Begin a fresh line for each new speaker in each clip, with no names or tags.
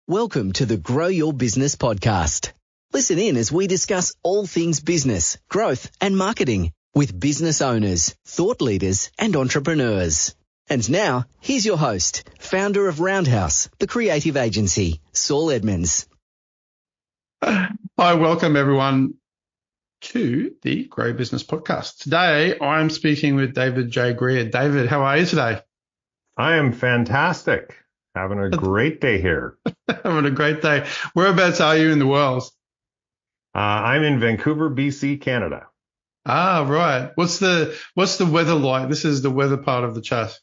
Welcome to the Grow Your Business podcast. Listen in as we discuss all things business, growth and marketing with business owners, thought leaders and entrepreneurs. And now, here's your host, founder of Roundhouse, the creative agency, Saul Edmonds.
Hi, welcome everyone to the Grow Your Business podcast. Today, I'm speaking with David J. Greer. David, how are you today?
I am fantastic. Having a great day here.
Having a great day. Whereabouts are you in the world?
I'm in Vancouver, BC, Canada.
Ah, right. What's the weather like? This is the weather part of the chat.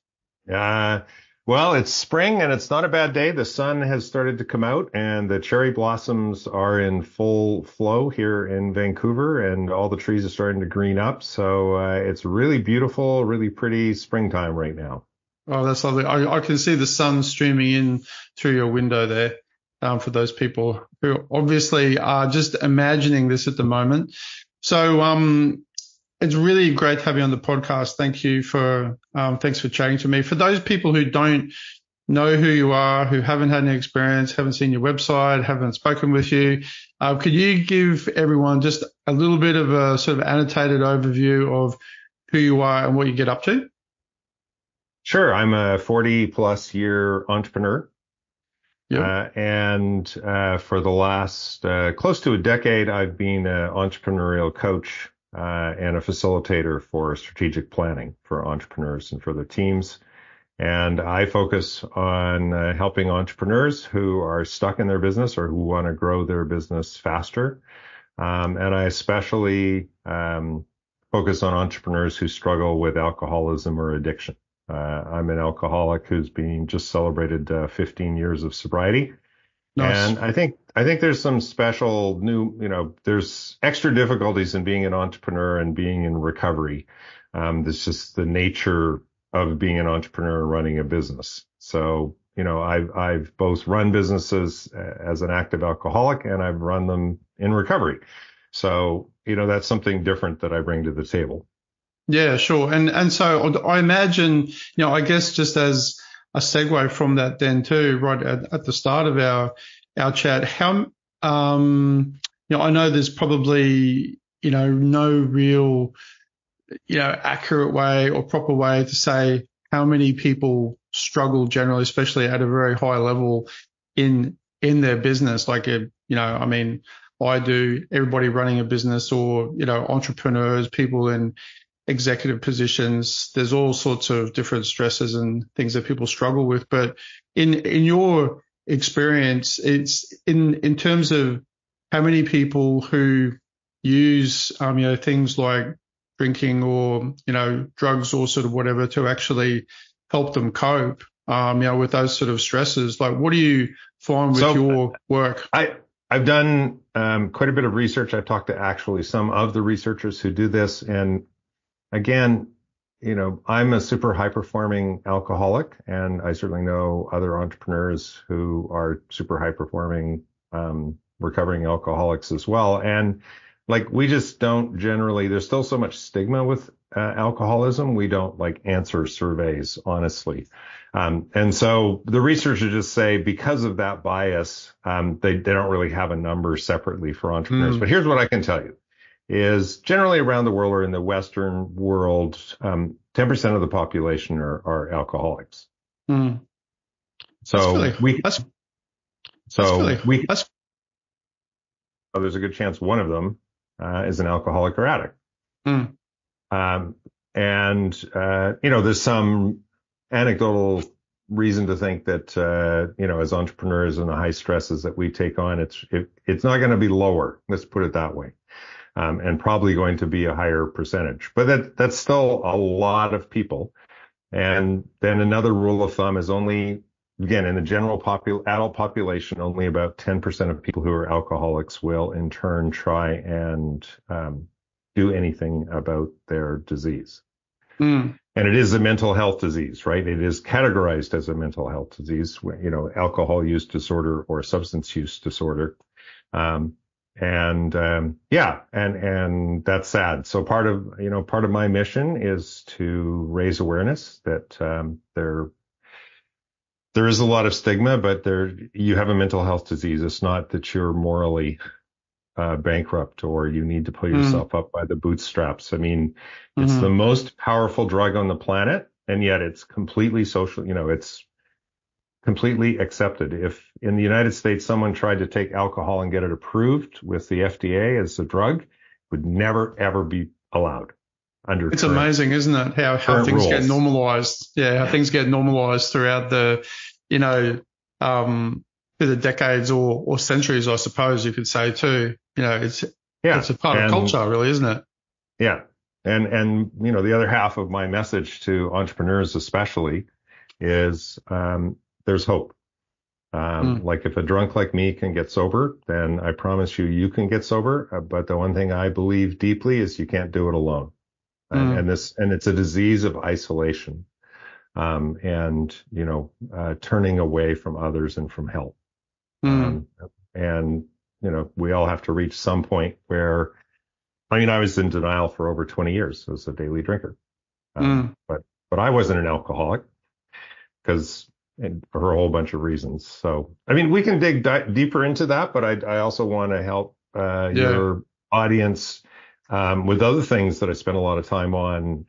Well, it's spring and it's not a bad day. The sun has started to come out and the cherry blossoms are in full flow here in Vancouver and all the trees are starting to green up. So it's really beautiful, really pretty springtime right now.
Oh, that's lovely. I can see the sun streaming in through your window there, for those people who obviously are just imagining this at the moment. So, it's really great to have you on the podcast. Thanks for chatting to me. For those people who don't know who you are, who haven't had any experience, haven't seen your website, haven't spoken with you, could you give everyone just a little bit of a sort of annotated overview of who you are and what you get up to?
Sure. I'm a 40-plus year entrepreneur.
Yep.
For the last close to a decade, I've been an entrepreneurial coach and a facilitator for strategic planning for entrepreneurs and for their teams. And I focus on helping entrepreneurs who are stuck in their business or who want to grow their business faster. And I especially focus on entrepreneurs who struggle with alcoholism or addiction. I'm an alcoholic who's been just celebrated 15 years of sobriety. Nice. And I think there's some special there's extra difficulties in being an entrepreneur and being in recovery. That's just the nature of being an entrepreneur and running a business. So, I've both run businesses as an active alcoholic and I've run them in recovery. So, that's something different that I bring to the table.
Yeah, sure. And so I imagine, I guess just as a segue from that then too, right at the start of our chat, how, I know there's probably, no real, accurate way or proper way to say how many people struggle generally, especially at a very high level in their business. Like, I do, everybody running a business or, entrepreneurs, people in executive positions, there's all sorts of different stresses and things that people struggle with. But in your experience, it's in terms of how many people who use, things like drinking or, drugs or sort of whatever to actually help them cope, with those sort of stresses. Like, what do you find with your work?
I've done quite a bit of research. I've talked to actually some of the researchers who do this. And again, I'm a super high performing alcoholic, and I certainly know other entrepreneurs who are super high performing, recovering alcoholics as well. And we just don't generally, there's still so much stigma with alcoholism. We don't answer surveys, honestly. And so the researchers just say because of that bias, they don't really have a number separately for entrepreneurs. But here's what I can tell you. Is generally around the world or in the Western world, 10% of the population are alcoholics. Mm. So there's a good chance one of them is an alcoholic or addict. Mm. There's some anecdotal reason to think that, as entrepreneurs and the high stresses that we take on, it's not going to be lower. Let's put it that way. And probably going to be a higher percentage. But that's still a lot of people. And then another rule of thumb is only, again, in the general adult population, only about 10% of people who are alcoholics will in turn try and do anything about their disease. Mm. And it is a mental health disease, right? It is categorized as a mental health disease, alcohol use disorder or substance use disorder. And that's sad. So part of my mission is to raise awareness that, there there is a lot of stigma, but you have a mental health disease. It's not that you're morally bankrupt or you need to pull yourself up by the bootstraps. I mean, it's the most powerful drug on the planet, and yet it's completely social. It's completely accepted. If in the United States someone tried to take alcohol and get it approved with the FDA as a drug, it would never ever be allowed under.
It's amazing, isn't it? How things get normalized. Yeah, how things get normalized throughout the, through the decades or centuries, I suppose you could say too. It's a part of culture, really, isn't it?
Yeah. And the other half of my message to entrepreneurs especially is there's hope. Like if a drunk like me can get sober, then I promise you can get sober. But the one thing I believe deeply is you can't do it alone. And it's a disease of isolation, and turning away from others and from help. And we all have to reach some point where, I was in denial for over 20 years as a daily drinker. But I wasn't an alcoholic for a whole bunch of reasons. So, we can dig deeper into that, but I also want to help your audience with other things that I spend a lot of time on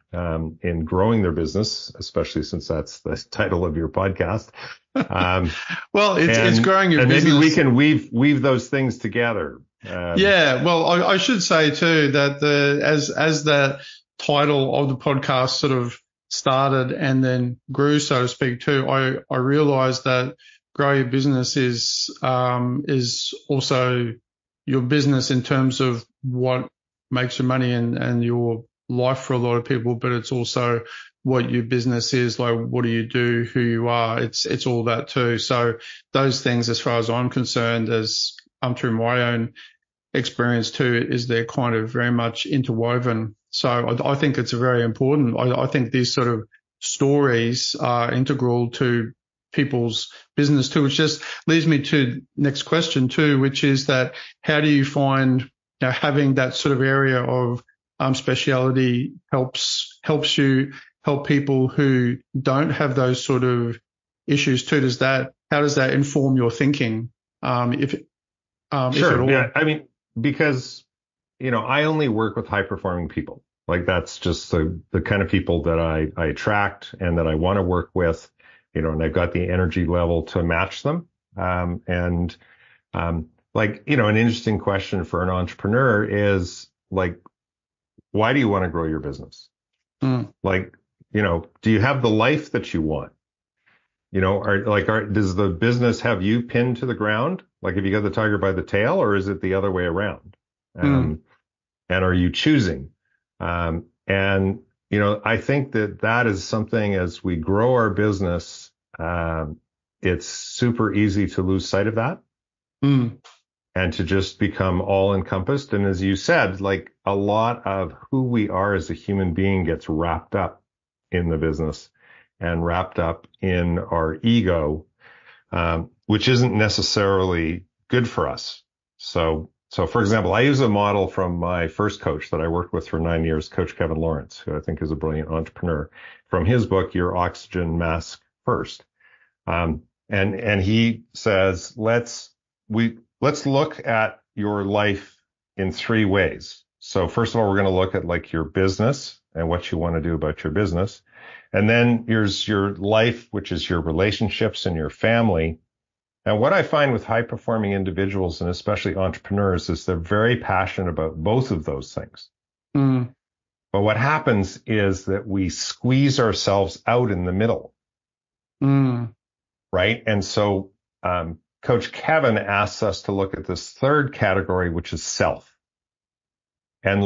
in growing their business, especially since that's the title of your podcast.
Well, it's growing your business.
And maybe we can weave those things together.
Well, I should say too that as the title of the podcast sort of started and then grew, so to speak, too, I realized that grow your business is also your business in terms of what makes your money and your life for a lot of people, but it's also what your business is, like what do you do, who you are. It's all that too. So those things, as far as I'm concerned, as through my own experience too, is they're kind of very much interwoven. So I think it's very important. I think these sort of stories are integral to people's business too, which just leads me to next question too, which is that how do you find having that sort of area of speciality helps you help people who don't have those sort of issues too? How does that inform your thinking? If at all?
Yeah. Because, I only work with high performing people. Like that's just the kind of people that I attract and that I want to work with, and I've got the energy level to match them. An interesting question for an entrepreneur is like, why do you want to grow your business? Do you have the life that you want? Does the business have you pinned to the ground? Like, have you got the tiger by the tail, or is it the other way around? And are you choosing? I think that is something as we grow our business, it's super easy to lose sight of that. And to just become all encompassed. And as you said, like a lot of who we are as a human being gets wrapped up in the business and wrapped up in our ego, which isn't necessarily good for us. So for example, I use a model from my first coach that I worked with for 9 years, Coach Kevin Lawrence, who I think is a brilliant entrepreneur, from his book, Your Oxygen Mask First. And he says, let's look at your life in 3 ways. So first of all, we're going to look at like your business and what you want to do about your business. And then here's your life, which is your relationships and your family. And what I find with high performing individuals and especially entrepreneurs is they're very passionate about both of those things. But what happens is that we squeeze ourselves out in the middle. Right. And so, Coach Kevin asks us to look at this third category, which is self. And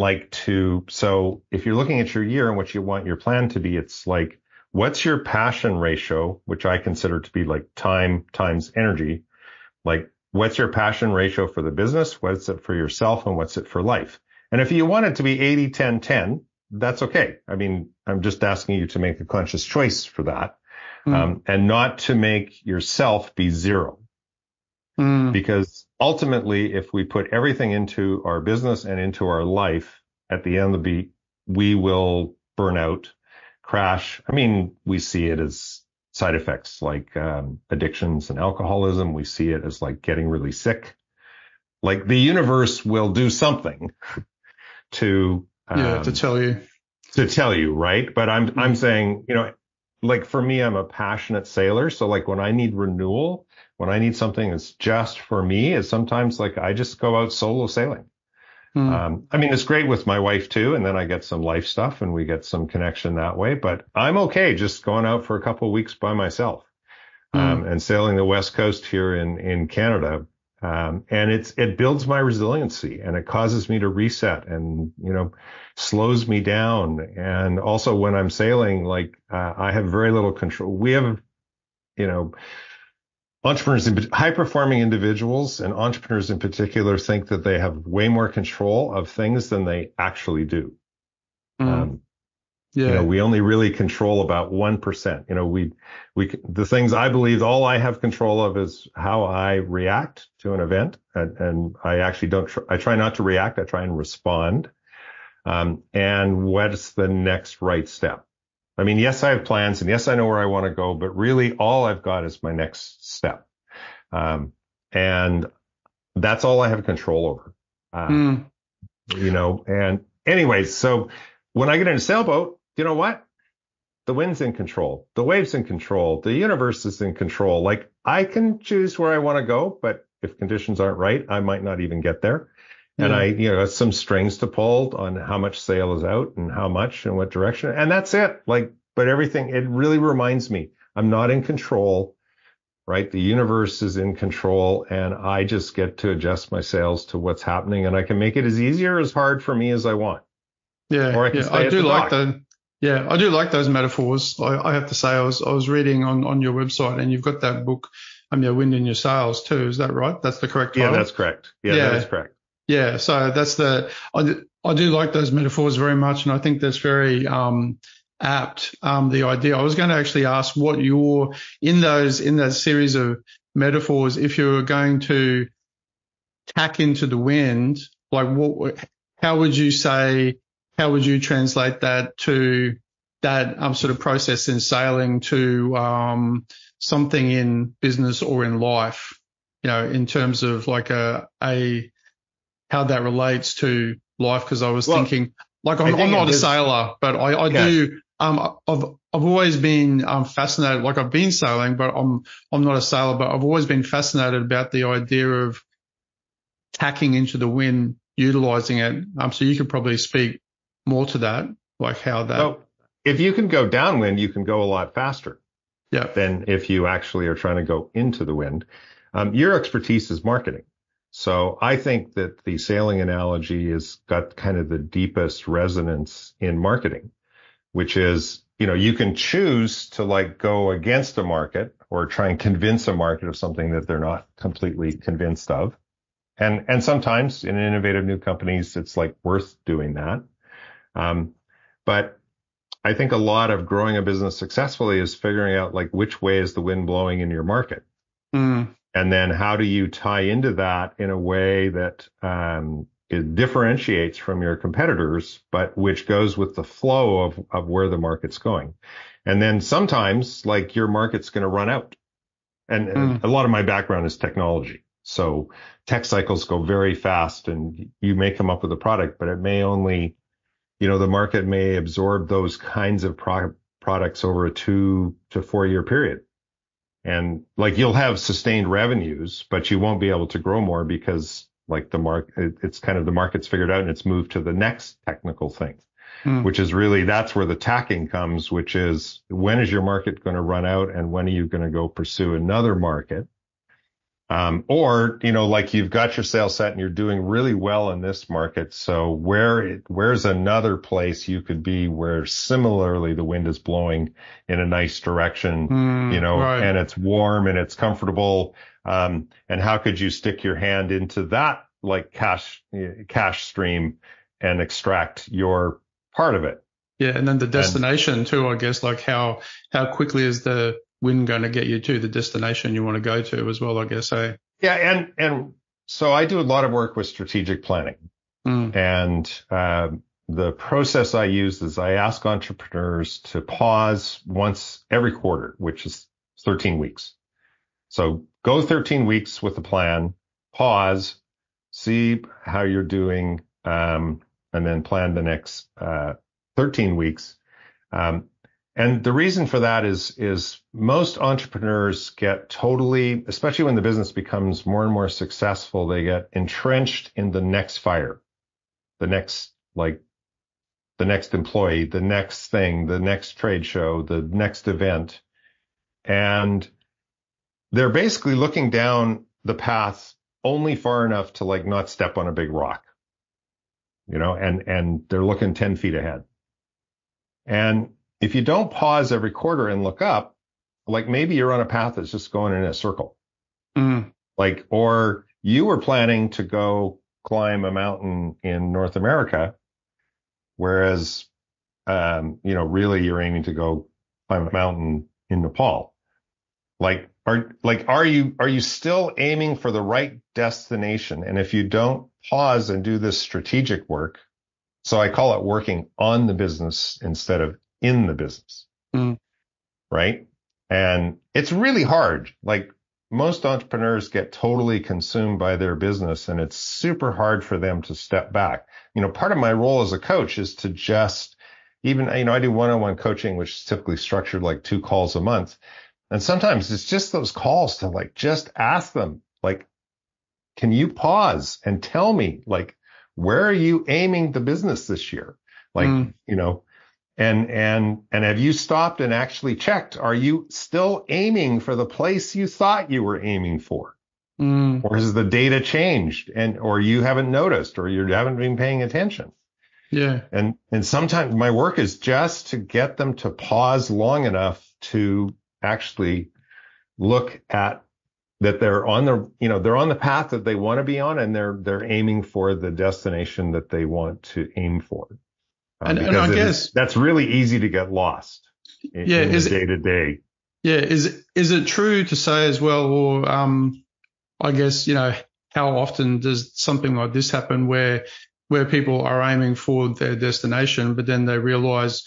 so if you're looking at your year and what you want your plan to be, it's like, what's your passion ratio, which I consider to be like time times energy. Like, what's your passion ratio for the business? What's it for yourself? And what's it for life? And if you want it to be 80-10-10, that's okay. I'm just asking you to make a conscious choice for that, and not to make yourself be 0. Because ultimately, if we put everything into our business and into our life, at the end of the beat, we will burn out, crash. We see it as side effects like addictions and alcoholism. We see it as like getting really sick. Like the universe will do something to tell you, right? But I'm saying, like for me, I'm a passionate sailor. So like when I need renewal, when I need something that's just for me, is sometimes like I just go out solo sailing. I mean, it's great with my wife too. And then I get some life stuff and we get some connection that way, but I'm okay just going out for a couple of weeks by myself, and sailing the West Coast here in Canada. And it builds my resiliency and it causes me to reset and, slows me down. And also when I'm sailing, like, I have very little control. We have, entrepreneurs, high performing individuals and entrepreneurs in particular think that they have way more control of things than they actually do. We only really control about 1%. The things I believe all I have control of is how I react to an event. And I actually I try not to react. I try and respond. And what's the next right step? I mean, yes, I have plans and yes, I know where I want to go, but really all I've got is my next step. And that's all I have control over. And anyways, so when I get in a sailboat, you know what? The wind's in control. The wave's in control. The universe is in control. Like I can choose where I want to go, but if conditions aren't right, I might not even get there. And some strings to pull on how much sail is out and how much and what direction. And that's it. But everything, it really reminds me I'm not in control, right? The universe is in control and I just get to adjust my sails to what's happening and I can make it as easy or as hard for me as I want.
Yeah. Or I can stay at the dock. I do like those metaphors. I have to say, I was reading on your website and you've got that book, Your Wind in Your Sails too. Is that right? That's the correct title?
Yeah, that's correct. Yeah, that is correct.
Yeah, so that's I do like those metaphors very much, and I think that's very apt. The idea I was going to actually ask what in that series of metaphors, if you were going to tack into the wind, like how would you translate that to that sort of process in sailing to something in business or in life, in terms of like how that relates to life, because I was thinking, like, I'm not a sailor, but I do. I've always been fascinated. Like I've been sailing, but I'm not a sailor. But I've always been fascinated about the idea of tacking into the wind, utilizing it. So you could probably speak more to that, like how that.
Well, if you can go downwind, you can go a lot faster.
Yeah.
Than if you actually are trying to go into the wind. Your expertise is marketing. So I think that the sailing analogy has got kind of the deepest resonance in marketing, which is, you can choose to like go against a market or try and convince a market of something that they're not completely convinced of. And sometimes in innovative new companies, it's like worth doing that. But I think a lot of growing a business successfully is figuring out like which way is the wind blowing in your market. And then how do you tie into that in a way that it differentiates from your competitors, but which goes with the flow of where the market's going. And then sometimes like your market's going to run out. And a lot of my background is technology. So tech cycles go very fast and you may come up with a product, but it may only, the market may absorb those kinds of products over a 2 to 4 year period. And like you'll have sustained revenues, but you won't be able to grow more because like the market, it's kind of the market's figured out and it's moved to the next technical thing, which is really, that's where the tacking comes, which is when is your market going to run out and when are you going to go pursue another market? Or, like you've got your sales set and you're doing really well in this market. So where's another place you could be where similarly the wind is blowing in a nice direction, right. And it's warm and it's comfortable. And how could you stick your hand into that like cash stream and extract your part of it?
Yeah. And then the destination too, I guess, like how quickly is the wind going to get you to the destination you want to go to as well, I guess. And
so I do a lot of work with strategic planning. And the process I use is I ask entrepreneurs to pause once every quarter, which is 13 weeks. So go 13 weeks with a plan, pause, see how you're doing, and then plan the next 13 weeks. And the reason for that is most entrepreneurs get totally, especially when the business becomes more and more successful, they get entrenched in the next fire, the next employee, the next thing, the next trade show, the next event. And they're basically looking down the path only far enough to like not step on a big rock, and they're looking 10 feet ahead. And if you don't pause every quarter and look up, like maybe you're on a path that's just going in a circle. Or you were planning to go climb a mountain in North America, whereas, really you're aiming to go climb a mountain in Nepal. Are you still aiming for the right destination? And if you don't pause and do this strategic work, so I call it working on the business instead of in the business, right? And it's really hard. Like most entrepreneurs get totally consumed by their business, and it's super hard for them to step back. Part of my role as a coach is to just I do one-on-one coaching, which is typically structured like 2 calls a month. And sometimes it's just those calls to like, just ask them, like, can you pause and tell me, like, where are you aiming the business this year? And have you stopped and actually checked? Are you still aiming for the place you thought you were aiming for? Or has the data changed or you haven't noticed or you haven't been paying attention?
Yeah.
And sometimes my work is just to get them to pause long enough to actually look at that they're on the path that they want to be on, and they're aiming for the destination that they want to aim for.
And I guess
that's really easy to get lost in the day to day.
Yeah. Is it true to say as well, or I guess, how often does something like this happen where people are aiming for their destination, but then they realize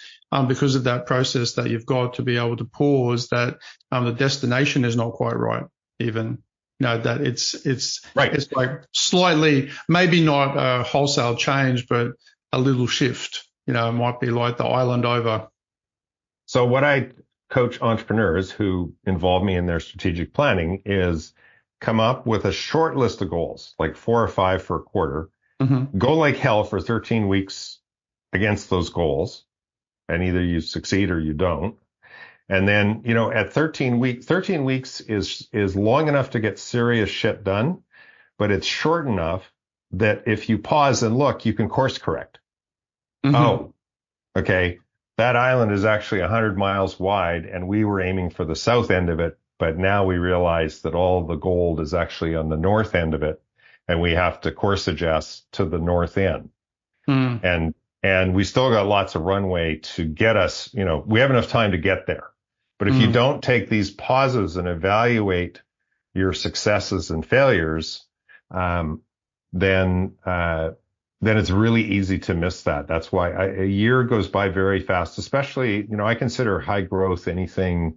because of that process that you've got to be able to pause, that the destination is not quite right, even, that it's
right.
It's like slightly, maybe not a wholesale change, but a little shift, it might be like the island over.
So what I coach entrepreneurs who involve me in their strategic planning is come up with a short list of goals, like 4 or 5 for a quarter, go like hell for 13 weeks against those goals. And either you succeed or you don't. And then, at 13 weeks is long enough to get serious shit done, but it's short enough that if you pause and look, you can course correct. Oh, okay. That island is actually 100 miles wide and we were aiming for the south end of it, but now we realize that all the gold is actually on the north end of it and we have to course adjust to the north end. And we still got lots of runway to get us, we have enough time to get there. But if you don't take these pauses and evaluate your successes and failures, then it's really easy to miss that. That's why a year goes by very fast, especially, I consider high growth anything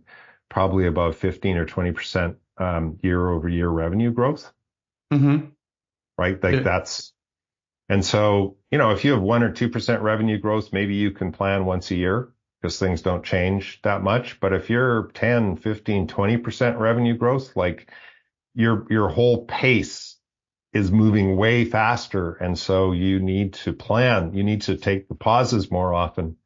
probably above 15 or 20% year over year revenue growth. Right? That's. And so, if you have 1 or 2% revenue growth, maybe you can plan once a year because things don't change that much. But if you're 10, 15, 20% revenue growth, like your whole pace is moving way faster. And so you need to plan. You need to take the pauses more often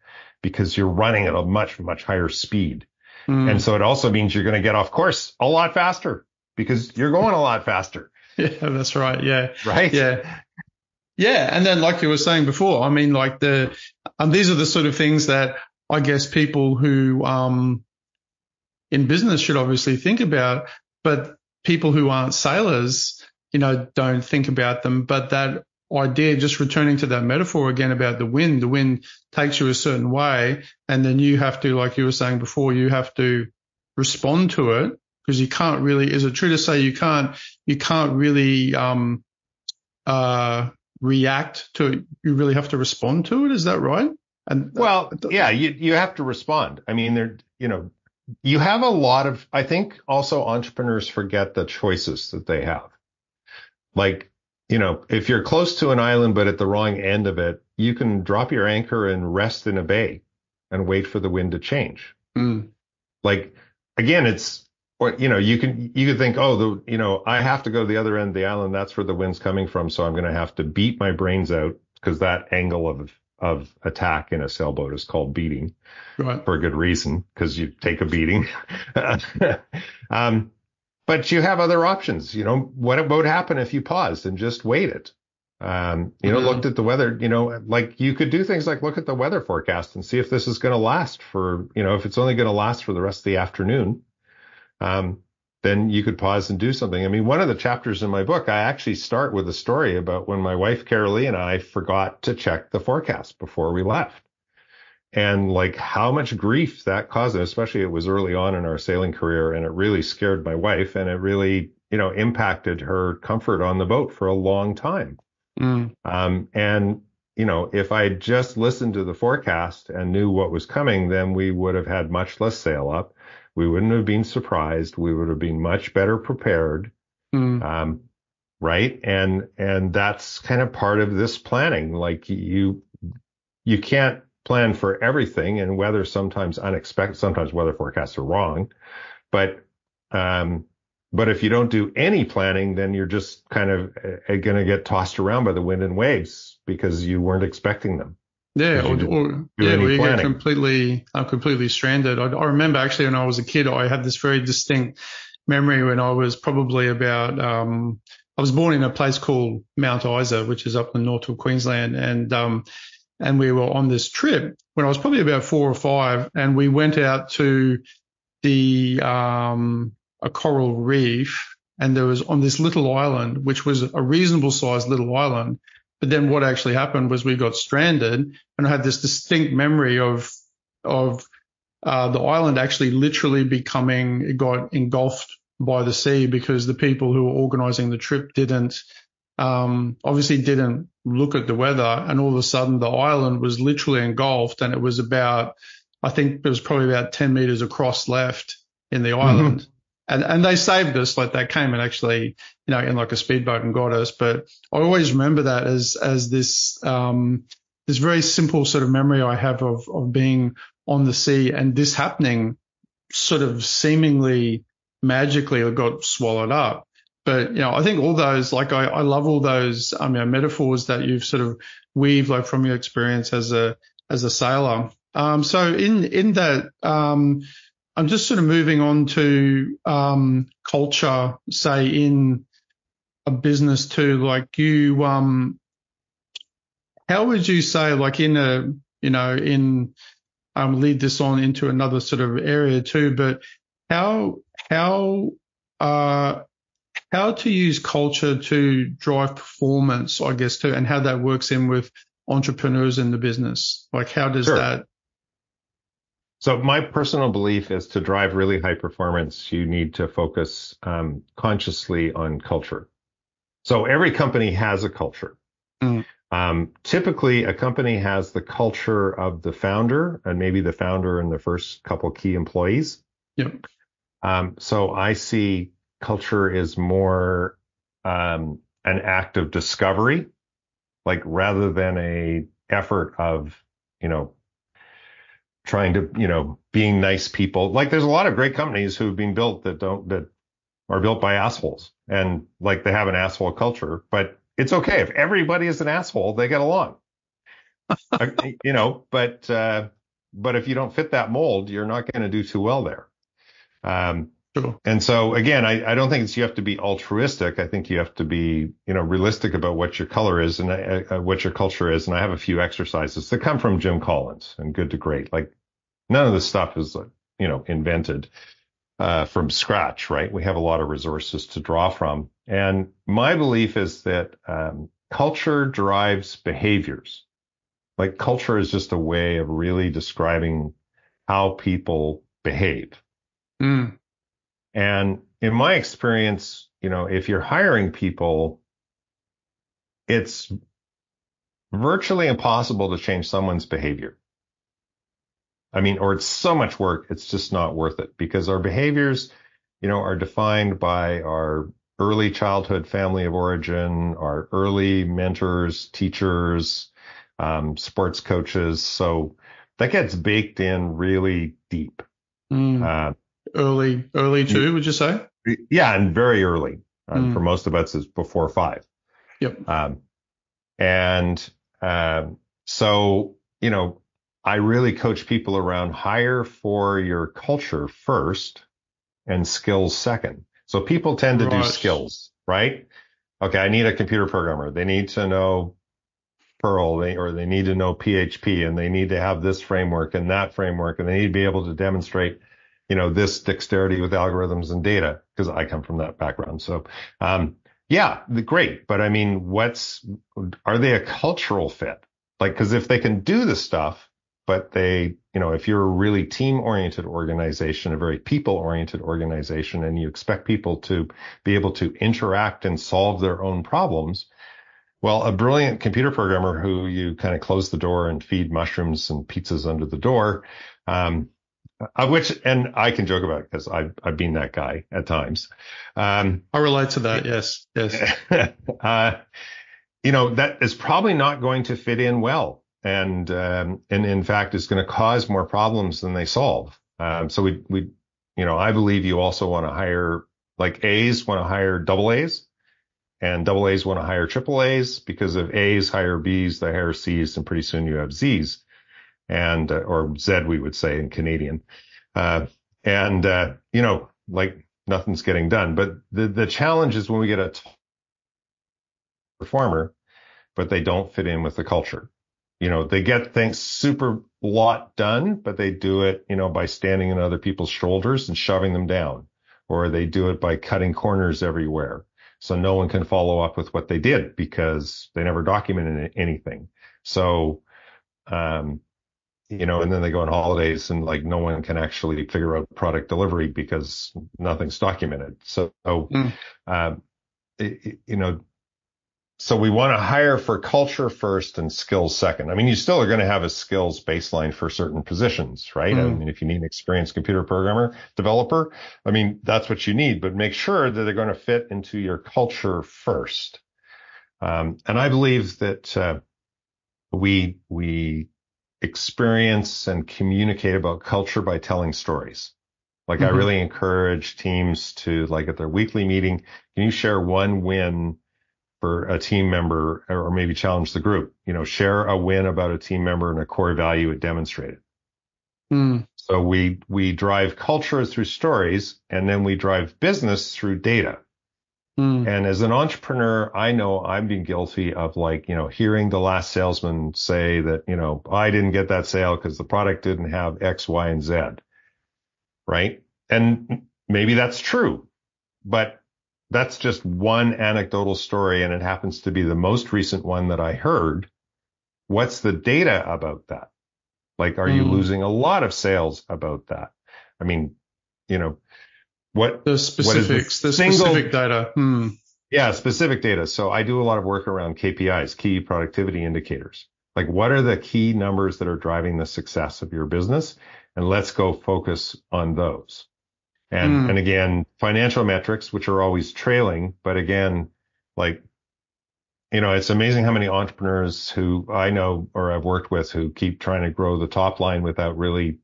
because you're running at a much, much higher speed. And so it also means you're going to get off course a lot faster because you're going a lot faster.
Yeah, that's right. Yeah.
Right.
Yeah. Yeah. And then like you were saying before, I mean, like these are the sort of things that I guess people who, in business should obviously think about, but people who aren't sailors, don't think about them. But that idea, just returning to that metaphor again about the wind takes you a certain way. And then you have to, like you were saying before, you have to respond to it because you can't really, is it true to say you can't really, react to it. You really have to respond to it. Is that right? And
well, yeah, you have to respond. I mean, you have a lot of, I think also entrepreneurs forget the choices that they have. Like, if you're close to an island, but at the wrong end of it, you can drop your anchor and rest in a bay and wait for the wind to change.
Mm.
Like, again, it's, you can think, oh, I have to go to the other end of the island. That's where the wind's coming from. So I'm going to have to beat my brains out, because that angle of attack in a sailboat is called beating,
right,
for a good reason, because you take a beating. But you have other options. What would happen if you paused and just waited? Looked at the weather, like you could do things like look at the weather forecast and see if this is going to last for, if it's only going to last for the rest of the afternoon, then you could pause and do something. I mean, one of the chapters in my book, I actually start with a story about when my wife, Carolee, and I forgot to check the forecast before we left. And like how much grief that caused, especially it was early on in our sailing career, and it really scared my wife, and it really, impacted her comfort on the boat for a long time.
Mm.
And, if I just listened to the forecast and knew what was coming, then we would have had much less sail up. We wouldn't have been surprised. We would have been much better prepared.
Mm.
Right. And that's kind of part of this planning. Like you can't plan for everything, and weather sometimes unexpected. Sometimes weather forecasts are wrong, but if you don't do any planning, then you're just kind of going to get tossed around by the wind and waves because you weren't expecting them.
Yeah, we get completely stranded. I remember actually when I was a kid, I had this very distinct memory when I was probably about, I was born in a place called Mount Isa, which is up in north of Queensland, and we were on this trip when I was probably about 4 or 5, and we went out to a coral reef, and there was on this little island, which was a reasonable sized little island. But then what actually happened was we got stranded, and I had this distinct memory of the island actually literally it got engulfed by the sea, because the people who were organizing the trip obviously didn't look at the weather, and all of a sudden the island was literally engulfed, and it was I think there was probably about 10 meters across left in the island. Mm-hmm. And they saved us. Like they came and actually, in like a speedboat and got us. But I always remember that as this very simple sort of memory I have of being on the sea, and this happening sort of seemingly magically it got swallowed up. But, I think all those, like I love all those metaphors that you've sort of weaved like from your experience as a sailor. So in that, I'm just sort of moving on to culture, say in a business too. Like you, how would you say, like lead this on into another sort of area too, but how to use culture to drive performance, I guess, too, and how that works in with entrepreneurs in the business. Like how does that?
So my personal belief is to drive really high performance, you need to focus consciously on culture. So every company has a culture.
Mm.
Typically, a company has the culture of the founder and maybe the founder and the first couple key employees.
Yep.
So I see culture is more an act of discovery, like rather than a effort of, trying to, being nice people. Like there's a lot of great companies who've been built that are built by assholes, and like they have an asshole culture, but it's okay. If everybody is an asshole, they get along, but if you don't fit that mold, you're not going to do too well there.
Sure.
And so again, I don't think you have to be altruistic. I think you have to be, realistic about what your color is and what your culture is. And I have a few exercises that come from Jim Collins and Good to Great. Like none of this stuff is, invented from scratch, right? We have a lot of resources to draw from. And my belief is that culture drives behaviors. Like culture is just a way of really describing how people behave.
Mm.
And in my experience, if you're hiring people, it's virtually impossible to change someone's behavior. I mean, or it's so much work, it's just not worth it, because our behaviors, are defined by our early childhood family of origin, our early mentors, teachers, sports coaches. So that gets baked in really deep.
Early too, would you say?
Yeah, and very early. For most of us, it's before 5.
Yep.
So, I really coach people around hire for your culture first and skills second. So people tend to do skills, right? Okay, I need a computer programmer. They need to know Perl, or they need to know PHP, and they need to have this framework and that framework, and they need to be able to demonstrate, this dexterity with algorithms and data, because I come from that background. So, yeah, great. But I mean, are they a cultural fit? Like, because if they can do the stuff, but they, if you're a really team-oriented organization, a very people-oriented organization, and you expect people to be able to interact and solve their own problems, well, a brilliant computer programmer who you kind of close the door and feed mushrooms and pizzas under the door, and I can joke about it because I've been that guy at times.
I relate to that. Yes.
That is probably not going to fit in well. And in fact, it's going to cause more problems than they solve. So I believe you also want to hire, like, A's want to hire double A's, and double A's want to hire triple A's, because if A's hire B's, they hire C's, and pretty soon you have Z's, and or Z, we would say in Canadian. Like, nothing's getting done. But the challenge is when we get a performer, but they don't fit in with the culture. They get things super lot done, but they do it, by standing on other people's shoulders and shoving them down, or they do it by cutting corners everywhere. So no one can follow up with what they did because they never documented anything. So, and then they go on holidays and, like, no one can actually figure out product delivery because nothing's documented. So, so we want to hire for culture first and skills second. I mean, you still are going to have a skills baseline for certain positions, right? I mean, if you need an experienced computer programmer, developer, I mean, that's what you need, but make sure that they're going to fit into your culture first. And I believe that we experience and communicate about culture by telling stories. Like, I really encourage teams to, like, at their weekly meeting, can you share one win for a team member, or maybe challenge the group, share a win about a team member and a core value it demonstrated. So we drive culture through stories, and then we drive business through data. And as an entrepreneur, I know I've been guilty of, like, hearing the last salesman say that, I didn't get that sale because the product didn't have X, Y, and Z. Right. And maybe that's true, but that's just one anecdotal story, and it happens to be the most recent one that I heard. What's the data about that? Like, are you losing a lot of sales about that? I mean, what
the specifics, the specific data.
Yeah, specific data. So I do a lot of work around KPIs, key productivity indicators. Like, what are the key numbers that are driving the success of your business? And let's go focus on those. And again, financial metrics, which are always trailing, but again, like, it's amazing how many entrepreneurs who I know or I've worked with who keep trying to grow the top line without really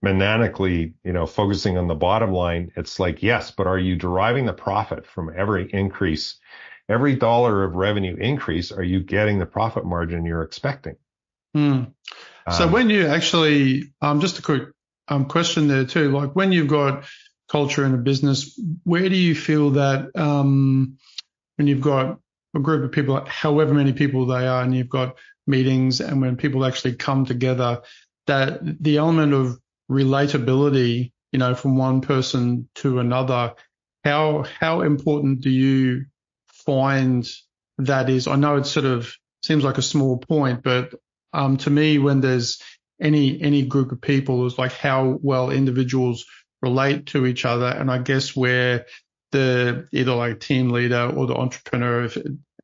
maniacally, focusing on the bottom line. It's like, yes, but are you deriving the profit from every increase, every dollar of revenue increase? Are you getting the profit margin you're expecting?
So when you actually, just a quick question there too, like, when you've got culture in a business, where do you feel that when you've got a group of people, however many people they are, and you've got meetings, and when people actually come together, that the element of relatability, from one person to another, how important do you find that is? I know it sort of seems like a small point, but to me, when there's any group of people, is like how well individuals relate to each other. And I guess where the either like team leader or the entrepreneur,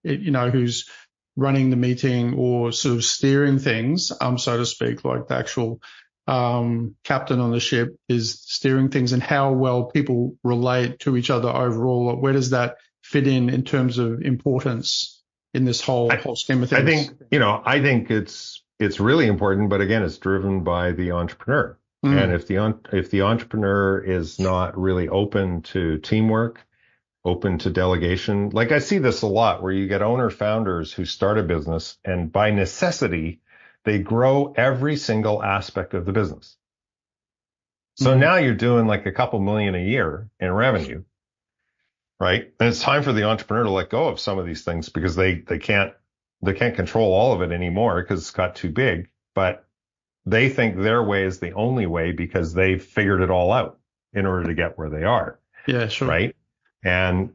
who's running the meeting or sort of steering things, so to speak, like the actual captain on the ship is steering things, and how well people relate to each other overall. Where does that fit in terms of importance in this whole scheme of things?
I think it's really important, but again, it's driven by the entrepreneur. And if the entrepreneur is not really open to teamwork, open to delegation, like I see this a lot where you get owner founders who start a business and by necessity, they grow every single aspect of the business. So now you're doing like a couple million a year in revenue, right? And it's time for the entrepreneur to let go of some of these things because they can't control all of it anymore because it's got too big, but they think their way is the only way because they've figured it all out in order to get where they are.
Yeah, sure.
Right. And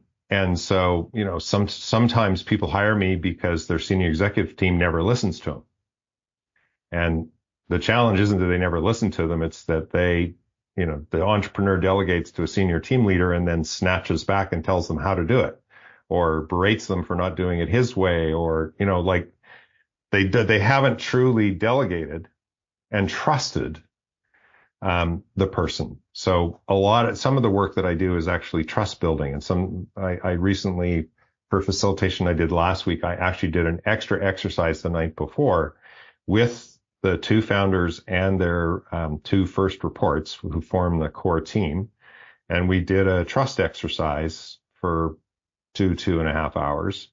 so, sometimes people hire me because their senior executive team never listens to them. And the challenge isn't that they never listen to them. It's that the entrepreneur delegates to a senior team leader and then snatches back and tells them how to do it, or berates them for not doing it his way, or, like they haven't truly delegated and trusted the person. So some of the work that I do is actually trust building. And I recently, for facilitation I did last week, I actually did an extra exercise the night before with the two founders and their two first reports who form the core team. And we did a trust exercise for 2.5 hours,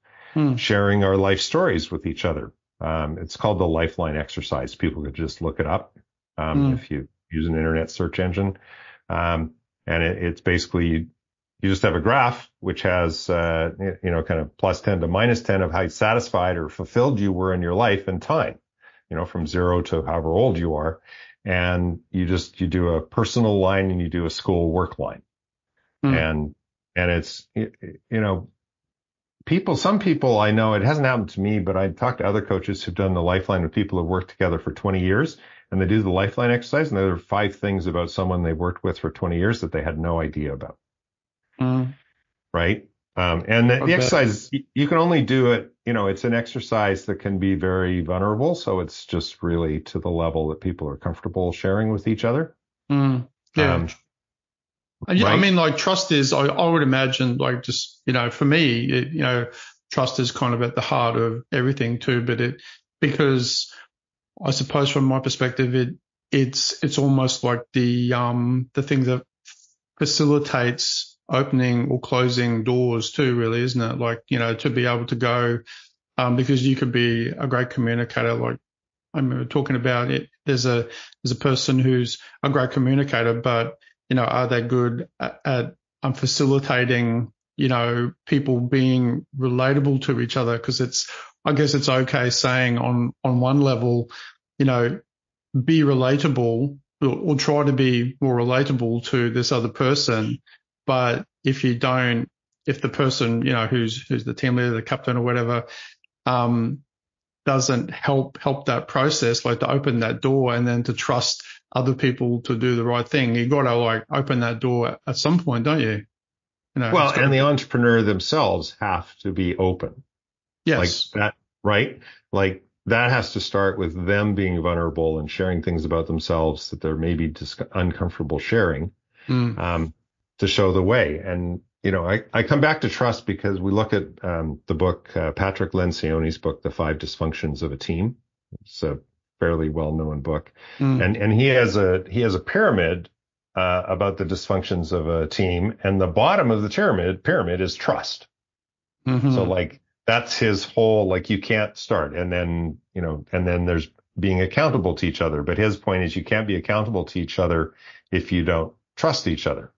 sharing our life stories with each other. It's called the Lifeline exercise. People could just look it up if you use an internet search engine. And it's basically, you just have a graph which has, kind of +10 to -10 of how satisfied or fulfilled you were in your life and time, from 0 to however old you are. And you do a personal line and you do a school work line. And it's, some people I know, it hasn't happened to me, but I talked to other coaches who've done the Lifeline with people who've worked together for 20 years. And they do the Lifeline exercise, and there are 5 things about someone they've worked with for 20 years that they had no idea about. Right? And the exercise, you can only do it, it's an exercise that can be very vulnerable. So it's just really to the level that people are comfortable sharing with each other.
Yeah. Right? I mean, like trust is, I would imagine, like just, for me, trust is kind of at the heart of everything too, but because I suppose from my perspective, it's almost like the thing that facilitates opening or closing doors too, really, isn't it? Like, to be able to go, because you could be a great communicator. Like I remember talking about it. There's a person who's a great communicator, but, are they good at facilitating, people being relatable to each other? Because I guess it's okay saying on one level, be relatable or try to be more relatable to this other person. But if the person, who's the team leader, the captain or whatever, doesn't help that process, like to open that door and then to trust other people to do the right thing, you got to like open that door at some point, don't you?
And the entrepreneur themselves have to be open.
Yes.
Like that, right? Like that has to start with them being vulnerable and sharing things about themselves that they're maybe just uncomfortable sharing, to show the way. And, I come back to trust because we look at the book, Patrick Lencioni's book, The 5 Dysfunctions of a Team. It's a fairly well-known book. And he has a pyramid about the dysfunctions of a team. And the bottom of the pyramid is trust. So like, that's his whole, like, you can't start. And then, and then there's being accountable to each other. But his point is you can't be accountable to each other if you don't trust each other.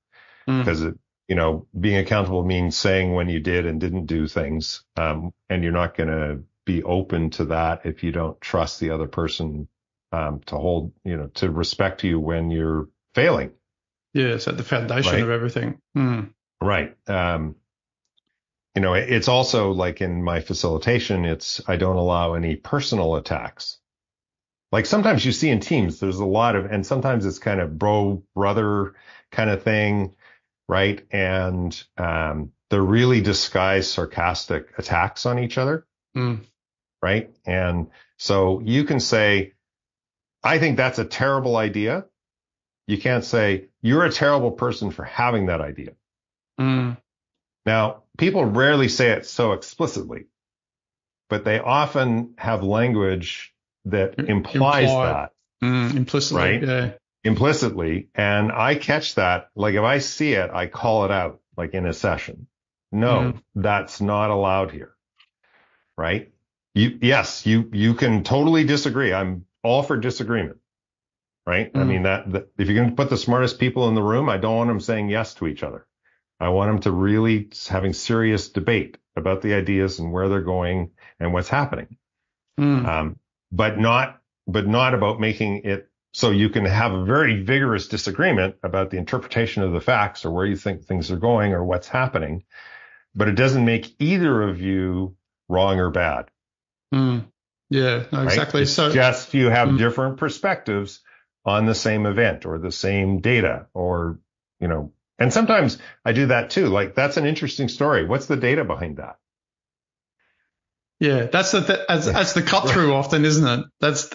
Because being accountable means saying when you did and didn't do things. And you're not going to be open to that if you don't trust the other person, to hold, to respect you when you're failing.
Yeah. It's at the foundation of everything.
Right. It's also like in my facilitation, I don't allow any personal attacks. Like sometimes you see in teams, there's a lot of, and sometimes it's kind of brother kind of thing, right? And they're really disguised sarcastic attacks on each other, right? And so you can say, I think that's a terrible idea. You can't say, you're a terrible person for having that idea.
Mm.
Now, people rarely say it so explicitly, but they often have language that implies
Implied.
that,
Implicitly.
right?
Yeah.
Implicitly. And I catch that. Like if I see it, I call it out, like in a session. No, that's not allowed here, right? Yes, you can totally disagree. I'm all for disagreement, right? I mean, that if you're going to put the smartest people in the room, I don't want them saying yes to each other. I want them to really having serious debate about the ideas and where they're going and what's happening. But not about making it so you can have a very vigorous disagreement about the interpretation of the facts or where you think things are going or what's happening. But it doesn't make either of you wrong or bad.
Yeah, no,
right?
exactly.
It's
So
just you have different perspectives on the same event or the same data or, and sometimes I do that too. Like that's an interesting story. What's the data behind that?
yeah, that's the cut through often, isn't it? That's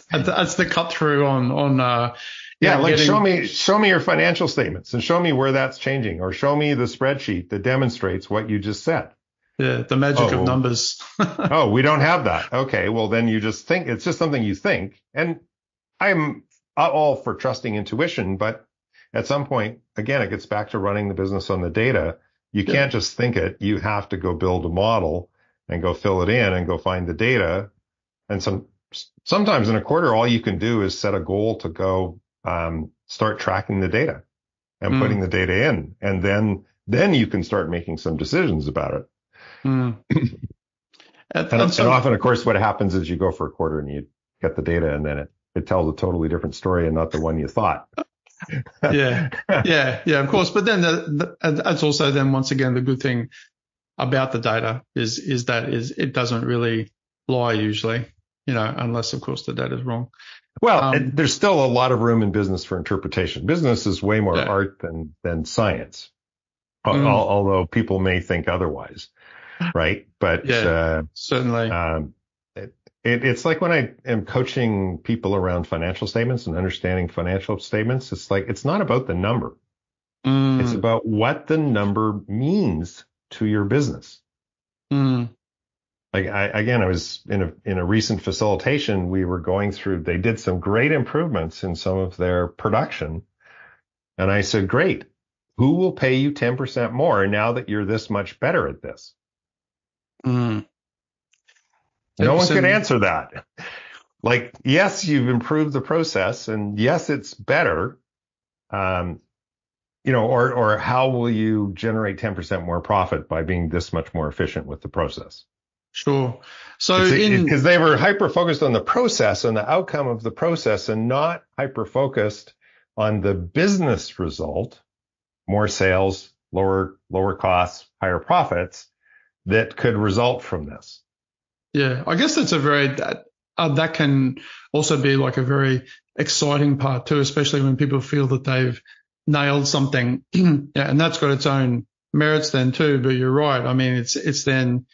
the cut through on
show me your financial statements and show me where that's changing, or show me the spreadsheet that demonstrates what you just said.
Yeah, the magic of numbers.
Oh, we don't have that. Okay, well then you just think it's just something you think. And I'm all for trusting intuition, but at some point, again, it gets back to running the business on the data. You can't just think it. You have to go build a model and go fill it in and go find the data. And sometimes in a quarter, all you can do is set a goal to go start tracking the data and putting the data in. And then you can start making some decisions about it. And often, of course, what happens is you go for a quarter and you get the data and then it tells a totally different story and not the one you thought.
Yeah, of course. But then that's also then once again the good thing about the data is it doesn't really lie usually, unless of course the data is wrong.
Well, there's still a lot of room in business for interpretation. Business is way more art than science, although people may think otherwise, right? But
certainly.
It's like when I am coaching people around financial statements and understanding financial statements, it's like, it's not about the number. It's about what the number means to your business. Like I was in a recent facilitation, we were going through, they did some great improvements in some of their production. And I said, great, who will pay you 10% more now that you're this much better at this? No one could answer that. Like, yes, you've improved the process and yes, it's better. Or how will you generate 10% more profit by being this much more efficient with the process?
Sure. So
because they were hyper focused on the process and the outcome of the process and not hyper focused on the business result, more sales, lower costs, higher profits that could result from this.
Yeah, I guess that's that can also be like a very exciting part too, especially when people feel that they've nailed something. And that's got its own merits then too. But you're right. I mean, it's then,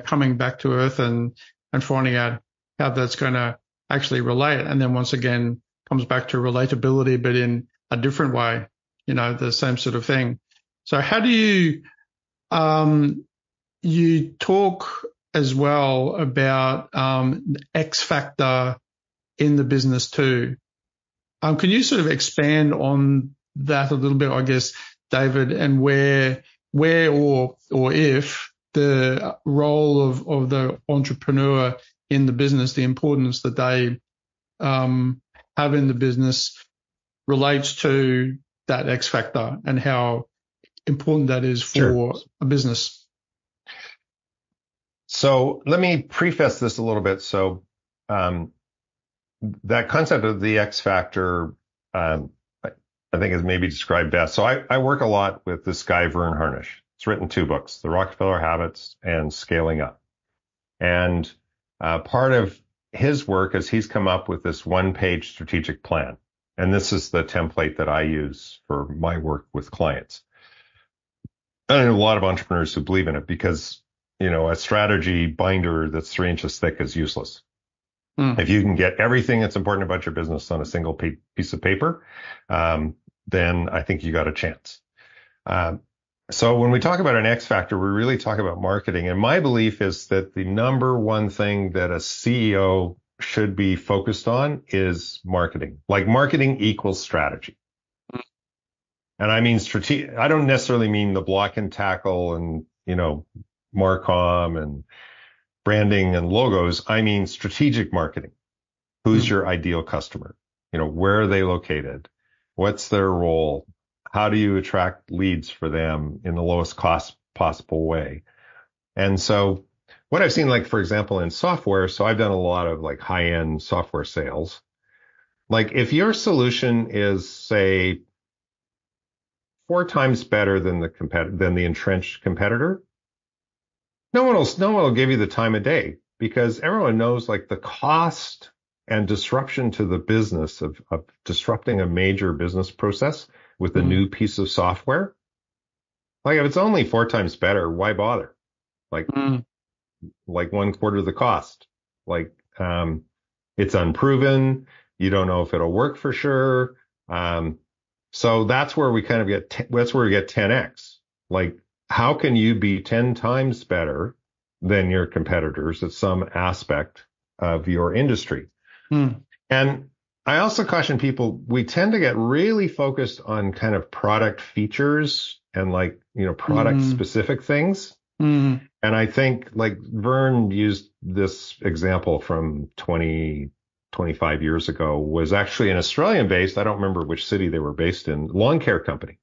coming back to earth and finding out how that's going to actually relate. And then once again, comes back to relatability, but in a different way, the same sort of thing. So how do you talk as well about X factor in the business too? Can you sort of expand on that a little bit, I guess, David, and where or if the role of the entrepreneur in the business, the importance that they have in the business relates to that X factor and how important that is for a business?
So let me preface this a little bit. So that concept of the X factor, I think is maybe described best. So I work a lot with this guy, Vern Harnish. He's written 2 books, The Rockefeller Habits and Scaling Up. And part of his work is he's come up with this 1-page strategic plan. And this is the template that I use for my work with clients. I know a lot of entrepreneurs who believe in it because a strategy binder that's 3 inches thick is useless.
Mm.
If you can get everything that's important about your business on a single piece of paper, then I think you got a chance. So when we talk about an X factor, we really talk about marketing. And my belief is that the number one thing that a CEO should be focused on is marketing. Like marketing equals strategy. And I mean strategic. I don't necessarily mean the block and tackle and, Marcom and branding and logos. I mean strategic marketing. Who's your ideal customer? Where are they located? What's their role? How do you attract leads for them in the lowest cost possible way? And so what I've seen, like, for example, in software, so I've done a lot of like high-end software sales. Like if your solution is, say, 4 times better than the entrenched competitor, no one will give you the time of day, because everyone knows like the cost and disruption to the business of disrupting a major business process with a new piece of software. Like if it's only 4 times better, why bother? Like 1/4 of the cost. Like it's unproven. You don't know if it'll work for sure. So that's where we kind of that's where we get 10x. Like how can you be 10 times better than your competitors at some aspect of your industry? And I also caution people, we tend to get really focused on kind of product features and like, product specific things. And I think like Vern used this example from 25 years ago, was actually an Australian based, I don't remember which city they were based in, lawn care company.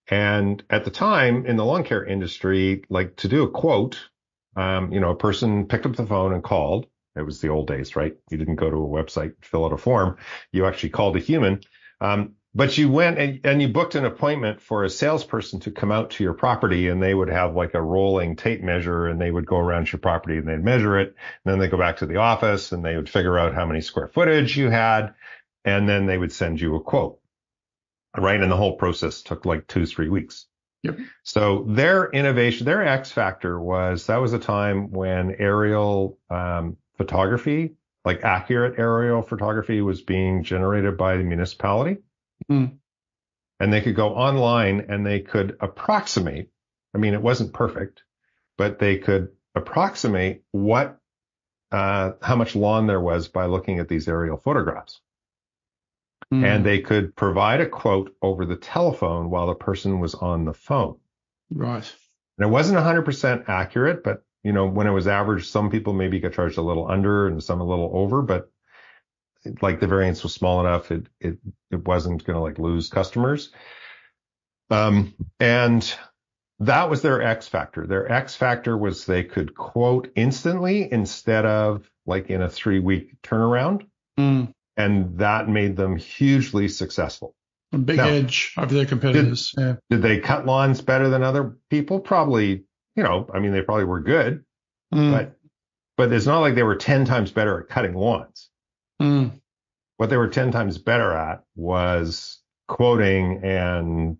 And at the time in the lawn care industry, like to do a quote, a person picked up the phone and called. It was the old days, right? You didn't go to a website, fill out a form. You actually called a human. But you went and you booked an appointment for a salesperson to come out to your property, and they would have like a rolling tape measure, and they would go around your property and they'd measure it. And then they go back to the office and they would figure out how many square footage you had. And then they would send you a quote, right? And the whole process took like 2-3 weeks.
Yep.
So their innovation, their X factor was a time when aerial, photography, like accurate aerial photography, was being generated by the municipality. And they could go online and they could approximate. I mean, it wasn't perfect, but they could approximate how much lawn there was by looking at these aerial photographs. And they could provide a quote over the telephone while the person was on the phone.
Right.
And it wasn't 100% accurate, but when it was averaged, some people maybe got charged a little under and some a little over, but like the variance was small enough, it wasn't going to like lose customers. And that was their X factor. Their X factor was they could quote instantly instead of like in a 3-week turnaround. And that made them hugely successsly.
A big edge over their competitors.
Did they cut lawns better than other people? Probably. They probably were good, but it's not like they were 10 times better at cutting lawns. What they were 10 times better at was quoting and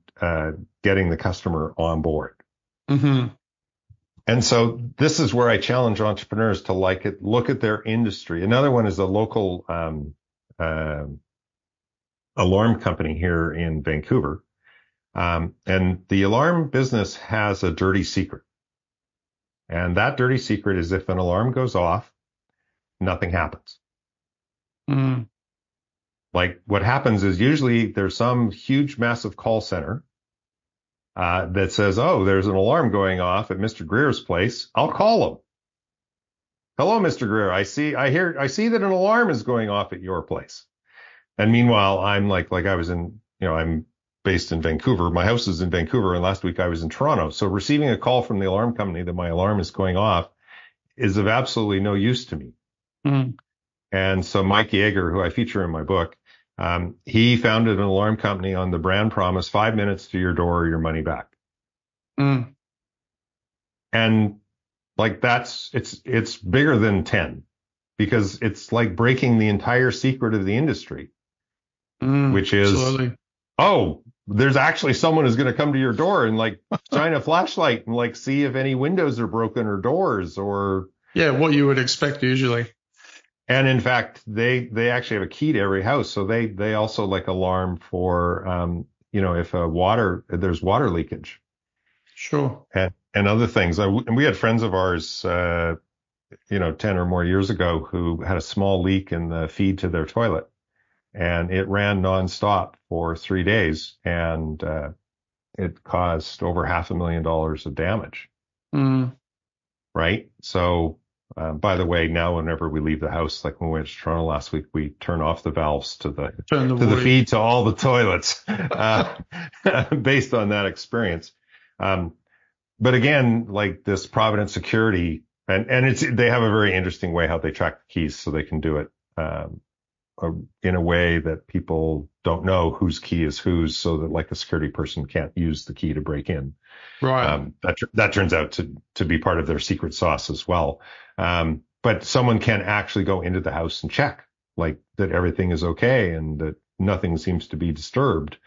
getting the customer on board. And so this is where I challenge entrepreneurs to look at their industry. Another one is a local alarm company here in Vancouver. And the alarm business has a dirty secret. And that dirty secret is if an alarm goes off, nothing happens. Like what happens is usually there's some huge, massive call center that says, oh, there's an alarm going off at Mr. Greer's place. I'll call him. Hello, Mr. Greer. I see that an alarm is going off at your place. And meanwhile, I'm like I was in, I'm based in Vancouver. My house is in Vancouver, and last week I was in Toronto. So receiving a call from the alarm company that my alarm is going off is of absolutely no use to me. And so Mike Yeager, who I feature in my book, he founded an alarm company on the brand promise, 5 minutes to your door or your money back. And like it's bigger than 10, because it's like breaking the entire secret of the industry, which is, absolutely. oh, there's actually someone who's going to come to your door and like shine a flashlight and like see if any windows are broken or doors or.
Yeah, what you would expect usually.
And in fact, they actually have a key to every house. So they also like alarm for, if there's water leakage.
Sure.
And other things. And we had friends of ours, 10 or more years ago who had a small leak in the feed to their toilet, and it ran nonstop for 3 days, and it caused over $500,000 of damage.
Mm.
Right. So, by the way, now whenever we leave the house, like when we went to Toronto last week, we turn off the valves to the feed to all the toilets, based on that experience. But again, like this Providence Security, and they have a very interesting way how they track the keys, so they can do it in a way that people don't know whose key is whose, so that like a security person can't use the key to break in.
Right.
That turns out to be part of their secret sauce as well. But someone can actually go into the house and check like that everything is okay and that nothing seems to be disturbed.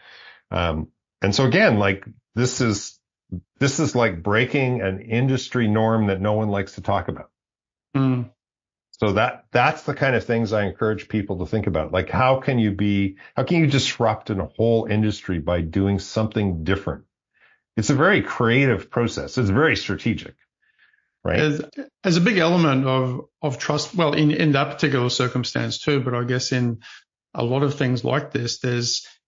And so again, like this is like breaking an industry norm that no one likes to talk about.
Mm.
So that's the kind of things I encourage people to think about. Like, how can you disrupt a whole industry by doing something different? It's a very creative process. It's very strategic, right?
As a big element of trust, well, in that particular circumstance too, but I guess in a lot of things like this,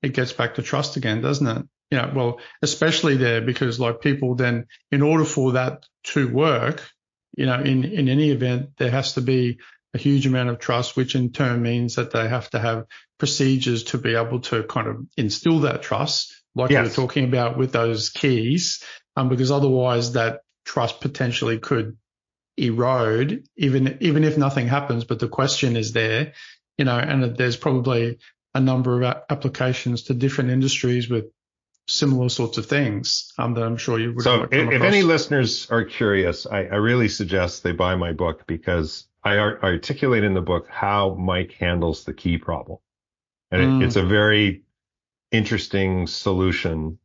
it gets back to trust again, doesn't it? Well, especially there, because like people then, in order for that to work, in any event, there has to be a huge amount of trust, which in turn means that they have to have procedures to be able to kind of instill that trust, like you were talking about with those keys, because otherwise that trust potentially could erode, even if nothing happens, but the question is there, and there's probably a number of applications to different industries with similar sorts of things that I'm sure you would.
So if any listeners are curious, I really suggest they buy my book, because I articulate in the book how Mike handles the key problem. And it's a very interesting solution.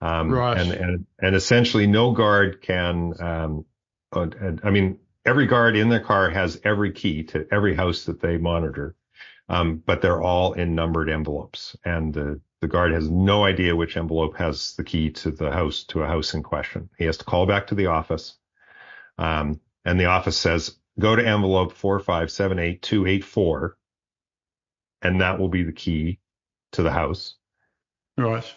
Right.
And essentially no guard can, every guard in the car has every key to every house that they monitor. But they're all in numbered envelopes, and the guard has no idea which envelope has the key to a house in question. He has to call back to the office. And the office says, go to envelope 4578284. And that will be the key to the house.
Right.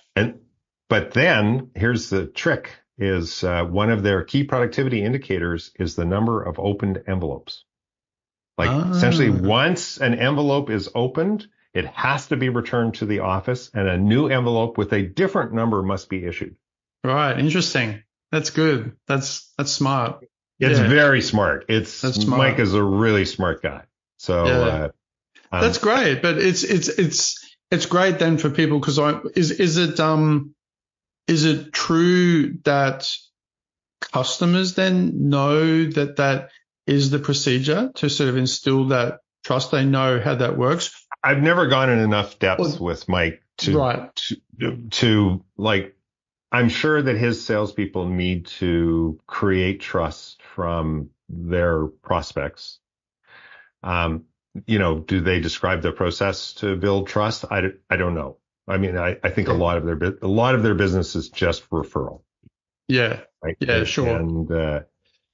But then here's the trick is, one of their key productivity indicators is the number of opened envelopes. Essentially, once an envelope is opened, it has to be returned to the office, and a new envelope with a different number must be issued.
Right. Interesting. That's good. That's smart.
It's very smart. That's smart. Mike is a really smart guy. So
that's great. But it's great then for people, because is it true that customers then know that is the procedure to sort of instill that trust? They know how that works.
I've never gone in enough depth with Mike to like, I'm sure that his salespeople need to create trust from their prospects. Do they describe the process to build trust? I don't know. I mean, I think a lot of their business is just referral.
Yeah.
Right?
Yeah, sure.
And,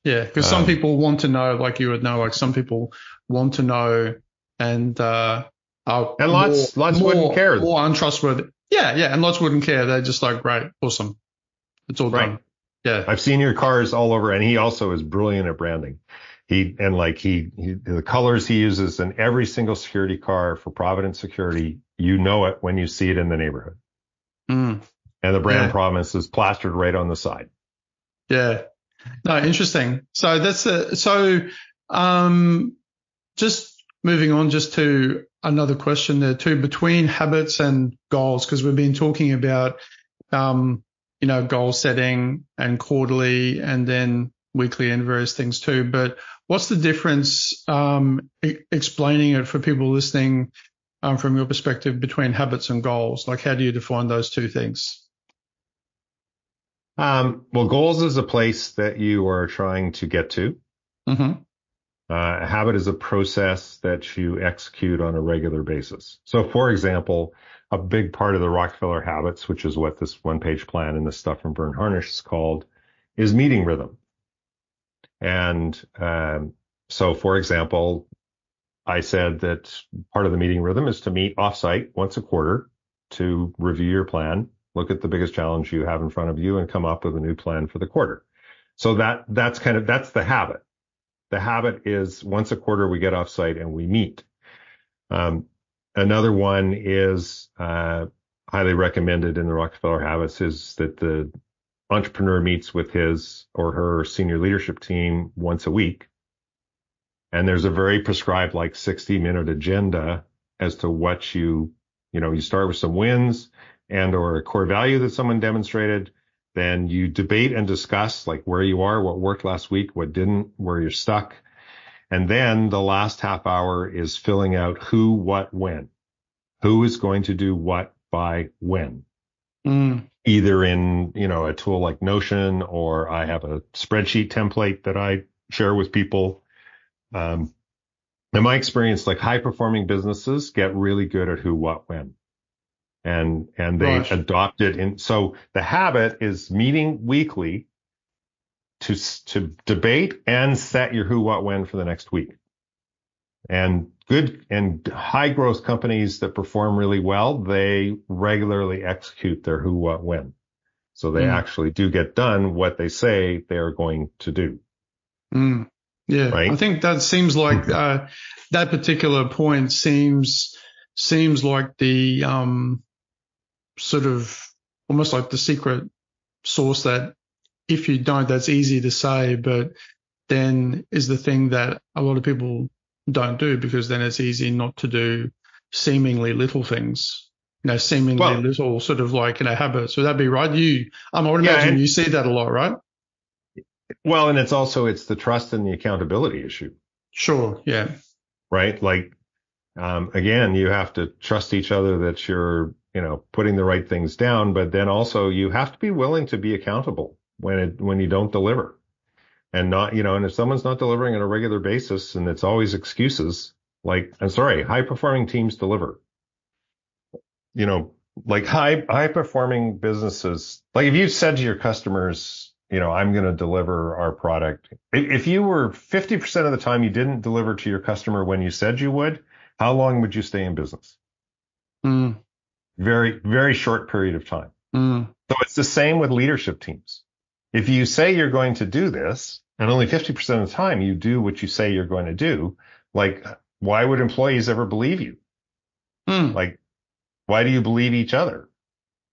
because some people want to know, like you would know, like some people want to know and
lots wouldn't care.
More untrustworthy. Yeah. And lots wouldn't care. They're just like, great, awesome. It's all done. Yeah.
I've seen your cars all over, and he also is brilliant at branding. The colors he uses in every single security car for Providence Security, you know it when you see it in the neighborhood. And the brand promise is plastered right on the side.
Yeah. No, interesting. So just moving on just to another question there too, between habits and goals, because we've been talking about, goal setting and quarterly and then weekly and various things too. But what's the difference, explaining it for people listening, from your perspective between habits and goals? Like, how do you define those two things?
Well, goals is a place that you are trying to get to.
Mm-hmm.
A habit is a process that you execute on a regular basis. So, for example, a big part of the Rockefeller habits, which is what this one-page plan and this stuff from Burn Harnish is called, is meeting rhythm. And so, for example, I said that part of the meeting rhythm is to meet offsite once a quarter to review your plan, look at the biggest challenge you have in front of you, and come up with a new plan for the quarter. So that's the habit. The habit is once a quarter we get offsite and we meet. Another one is highly recommended in the Rockefeller habits is that the entrepreneur meets with his or her senior leadership team once a week. And there's a very prescribed like 60-minute agenda as to what you start with some wins and or a core value that someone demonstrated. Then you debate and discuss like where you are, what worked last week, what didn't, where you're stuck. And then the last half hour is filling out who, what, when. Who is going to do what by when? Either in, a tool like Notion, or I have a spreadsheet template that I share with people. In my experience, like high performing businesses get really good at who, what, when. And they adopt it. And so the habit is meeting weekly to debate and set your who, what, when for the next week. And good and high growth companies that perform really well, they regularly execute their who, what, when. So they actually do get done what they say they are going to do.
Yeah, right? I think that seems like that particular point seems like the sort of almost like the secret sauce that if you don't, that's easy to say, but then is the thing that a lot of people don't do, because then it's easy not to do seemingly little things, little sort of like, habits. Would that be right? I would imagine you see that a lot, right?
Well, and it's the trust and the accountability issue.
Sure. Yeah.
Right. Like, again, you have to trust each other that you're, putting the right things down, but then also you have to be willing to be accountable when you don't deliver. And not, and if someone's not delivering on a regular basis and it's always excuses, high performing teams deliver. Like high performing businesses, like if you said to your customers, I'm going to deliver our product. If you were 50% of the time you didn't deliver to your customer when you said you would, how long would you stay in business? Very, very short period of time. So it's the same with leadership teams. If you say you're going to do this and only 50% of the time you do what you say you're going to do, like, why would employees ever believe you? Like, why do you believe each other?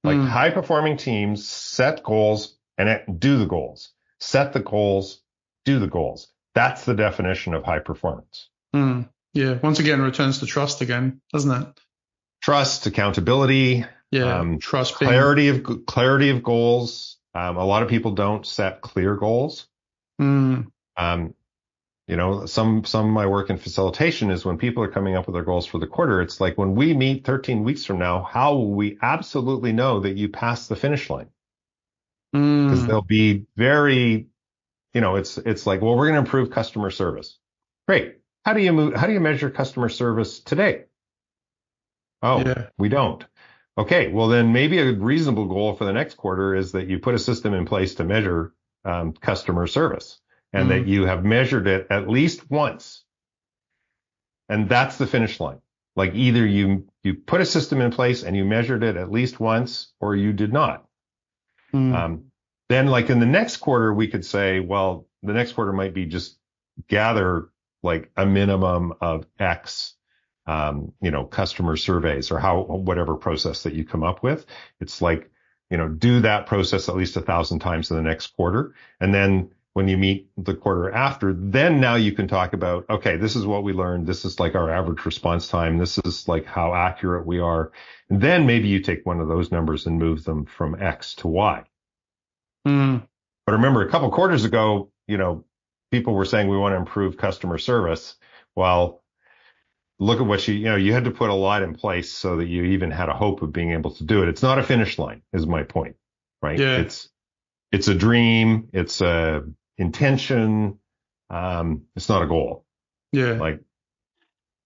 Like high performing teams set goals and do the goals. Set the goals, do the goals. That's the definition of high performance.
Yeah. Once again, returns to trust again, doesn't it?
Trust, accountability.
Yeah. Trust.
Clarity of goals. A lot of people don't set clear goals. Some of my work in facilitation is when people are coming up with their goals for the quarter, it's like when we meet 13 weeks from now, how will we absolutely know that you passed the finish line? Because they'll be very, it's like, well, we're going to improve customer service. Great. How do you measure customer service today? We don't. Okay. Well, then maybe a reasonable goal for the next quarter is that you put a system in place to measure customer service and that you have measured it at least once. And that's the finish line. Like either you put a system in place and you measured it at least once, or you did not. Then like in the next quarter, we could say, well, the next quarter might be just gather like a minimum of X, customer surveys or whatever process that you come up with. It's like, do that process at least 1,000 times in the next quarter. And then when you meet the quarter after, then now you can talk about, okay, this is what we learned. This is like our average response time. This is like how accurate we are. And then maybe you take one of those numbers and move them from X to Y. But remember, a couple quarters ago, people were saying we want to improve customer service. Well, look at what you had to put a lot in place so that you even had a hope of being able to do it. It's not a finish line, is my point, right?
Yeah.
It's a dream. It's a intention. It's not a goal.
Yeah.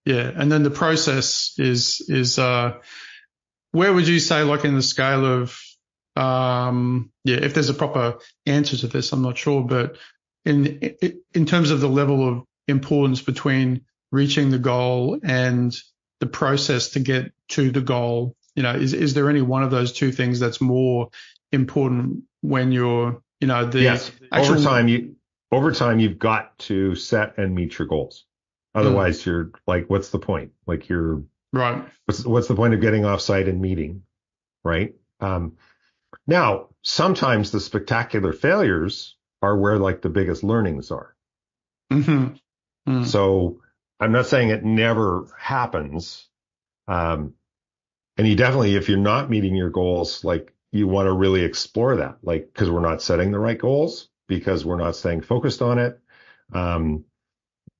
Yeah. And then the process is where would you say, like in the scale of, if there's a proper answer to this, I'm not sure, but in terms of the level of importance between reaching the goal and the process to get to the goal, is there any one of those two things that's more important when you're,
Yes. Over time, you've got to set and meet your goals. Otherwise, you're like, what's the point? Like
right.
What's the point of getting off site and meeting? Right. Now, sometimes the spectacular failures are where like the biggest learnings are.
Mm-hmm. Mm.
So I'm not saying it never happens. And you definitely, if you're not meeting your goals, like you want to really explore that, like, because we're not setting the right goals, because we're not staying focused on it,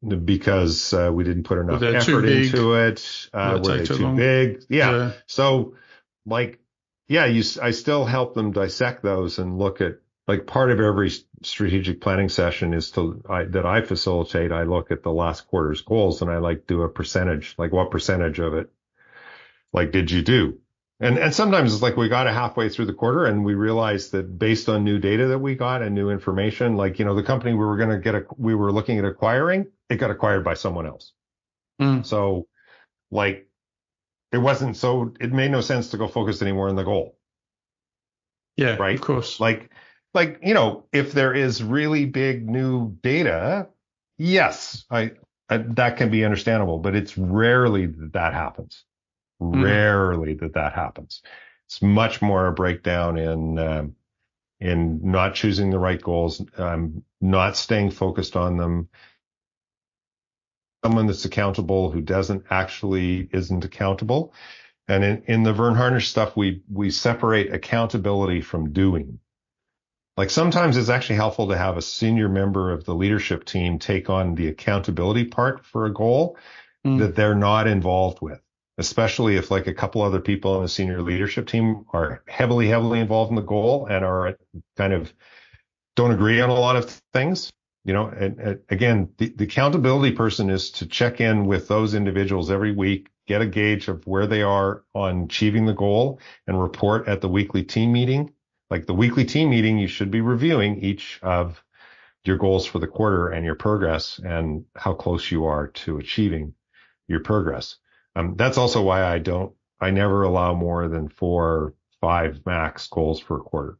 because we didn't put enough effort into it, were they too big? Yeah. So like, I still help them dissect those and look at, like, part of every strategic planning session is that I facilitate. I look at the last quarter's goals and I like do a percentage, like what percentage of it, like, did you do? And sometimes it's like we got it halfway through the quarter and we realized that based on new data that we got and new information, like, the company we were looking at acquiring, it got acquired by someone else. So like, it made no sense to go focus anymore on the goal.
Yeah,
right.
Of course.
Like, if there is really big new data, yes, that can be understandable, but it's rarely that happens. Rarely that happens. It's much more a breakdown in not choosing the right goals, not staying focused on them. Someone that's accountable who isn't accountable. And in the Vern Harnish stuff, we separate accountability from doing. Like sometimes it's actually helpful to have a senior member of the leadership team take on the accountability part for a goal that they're not involved with, especially if like a couple other people on the senior leadership team are heavily involved in the goal and are kind of don't agree on a lot of things. And again, the accountability person is to check in with those individuals every week, get a gauge of where they are on achieving the goal, and report at the weekly team meeting. Like the weekly team meeting, you should be reviewing each of your goals for the quarter and your progress and how close you are to achieving your progress. That's also why I never allow more than 4, 5 max goals per quarter.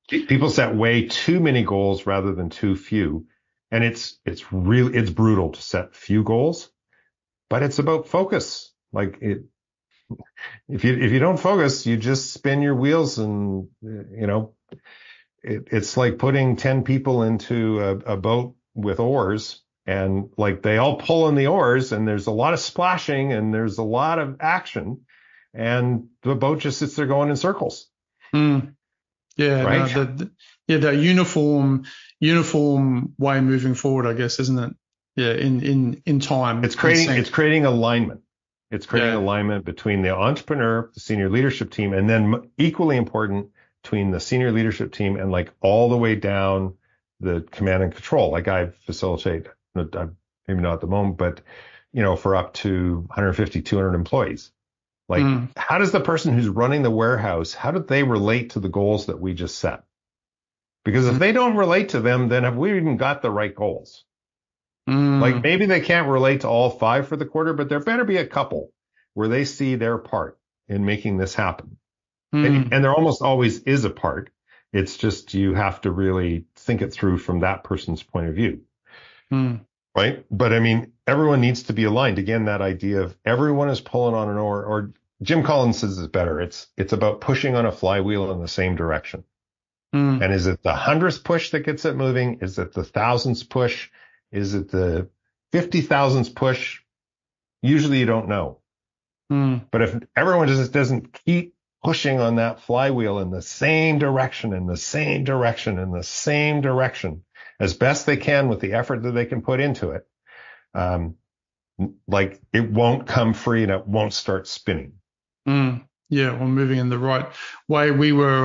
People set way too many goals rather than too few. And it's brutal to set few goals, but it's about focus. Like if you don't focus, you just spin your wheels and, it's like putting 10 people into a boat with oars and like they all pull in the oars and there's a lot of splashing and there's a lot of action and the boat just sits there going in circles.
Yeah,
right.
The uniform way moving forward, I guess, isn't it? Yeah, in time.
It's creating alignment. It's creating alignment between the entrepreneur, the senior leadership team, and then equally important between the senior leadership team and like all the way down the command and control. Like I facilitate, maybe not at the moment, but for up to 150, 200 employees. Like, how does the person who's running the warehouse, how do they relate to the goals that we just set? Because if they don't relate to them, then have we even got the right goals? Like maybe they can't relate to all 5 for the quarter, but there better be a couple where they see their part in making this happen. And there almost always is a part. It's just you have to really think it through from that person's point of view. Right. But I mean, everyone needs to be aligned. Again, that idea of everyone is pulling on an oar, or Jim Collins says it's better. It's about pushing on a flywheel in the same direction. And is it the 100th push that gets it moving? Is it the 1,000th push? Is it the 50,000th push? Usually you don't know. But if everyone just doesn't keep pushing on that flywheel in the same direction, as best they can with the effort that they can put into it, like it won't come free and it won't start spinning.
Yeah, or moving in the right way. We were,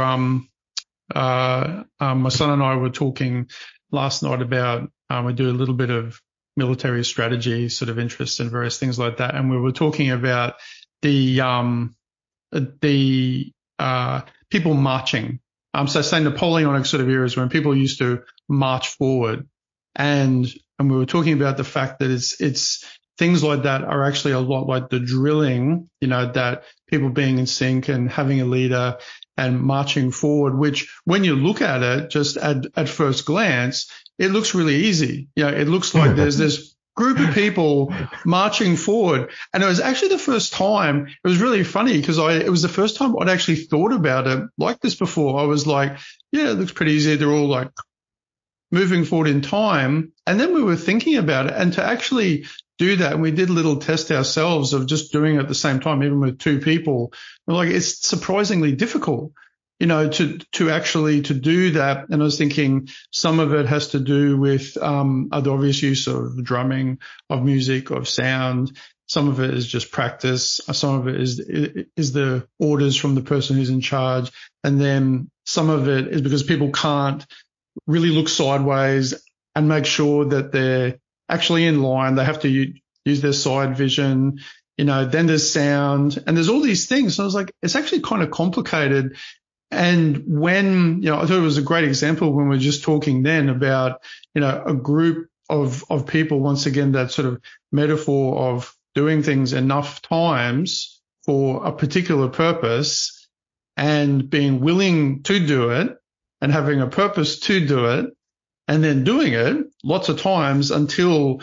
my son and I were talking last night about, we do a little bit of military strategy sort of interest and various things like that. And we were talking about the people marching. So say Napoleonic sort of eras when people used to march forward. And we were talking about the fact that it's things like that are actually a lot like the drilling, that people being in sync and having a leader and marching forward, which when you look at it just at first glance, it looks really easy. It looks like there's this group of people marching forward. And it was actually the first time, it was really funny because it was the first time I'd actually thought about it like this before. I was like, yeah, it looks pretty easy. They're all like moving forward in time. And then we were thinking about it, and to actually do that, and we did a little test ourselves of just doing it at the same time, even with two people. We're like, it's surprisingly difficult, to actually to do that. And I was thinking some of it has to do with the obvious use of drumming, of music, of sound. Some of it is just practice. Some of it is the orders from the person who's in charge. And then some of it is because people can't really look sideways and make sure that they're actually in line. They have to use their side vision, then there's sound and there's all these things. So I was like, it's actually kind of complicated. And when, I thought it was a great example when we were just talking then about, a group of people, once again, that sort of metaphor of doing things enough times for a particular purpose and being willing to do it and having a purpose to do it and then doing it lots of times until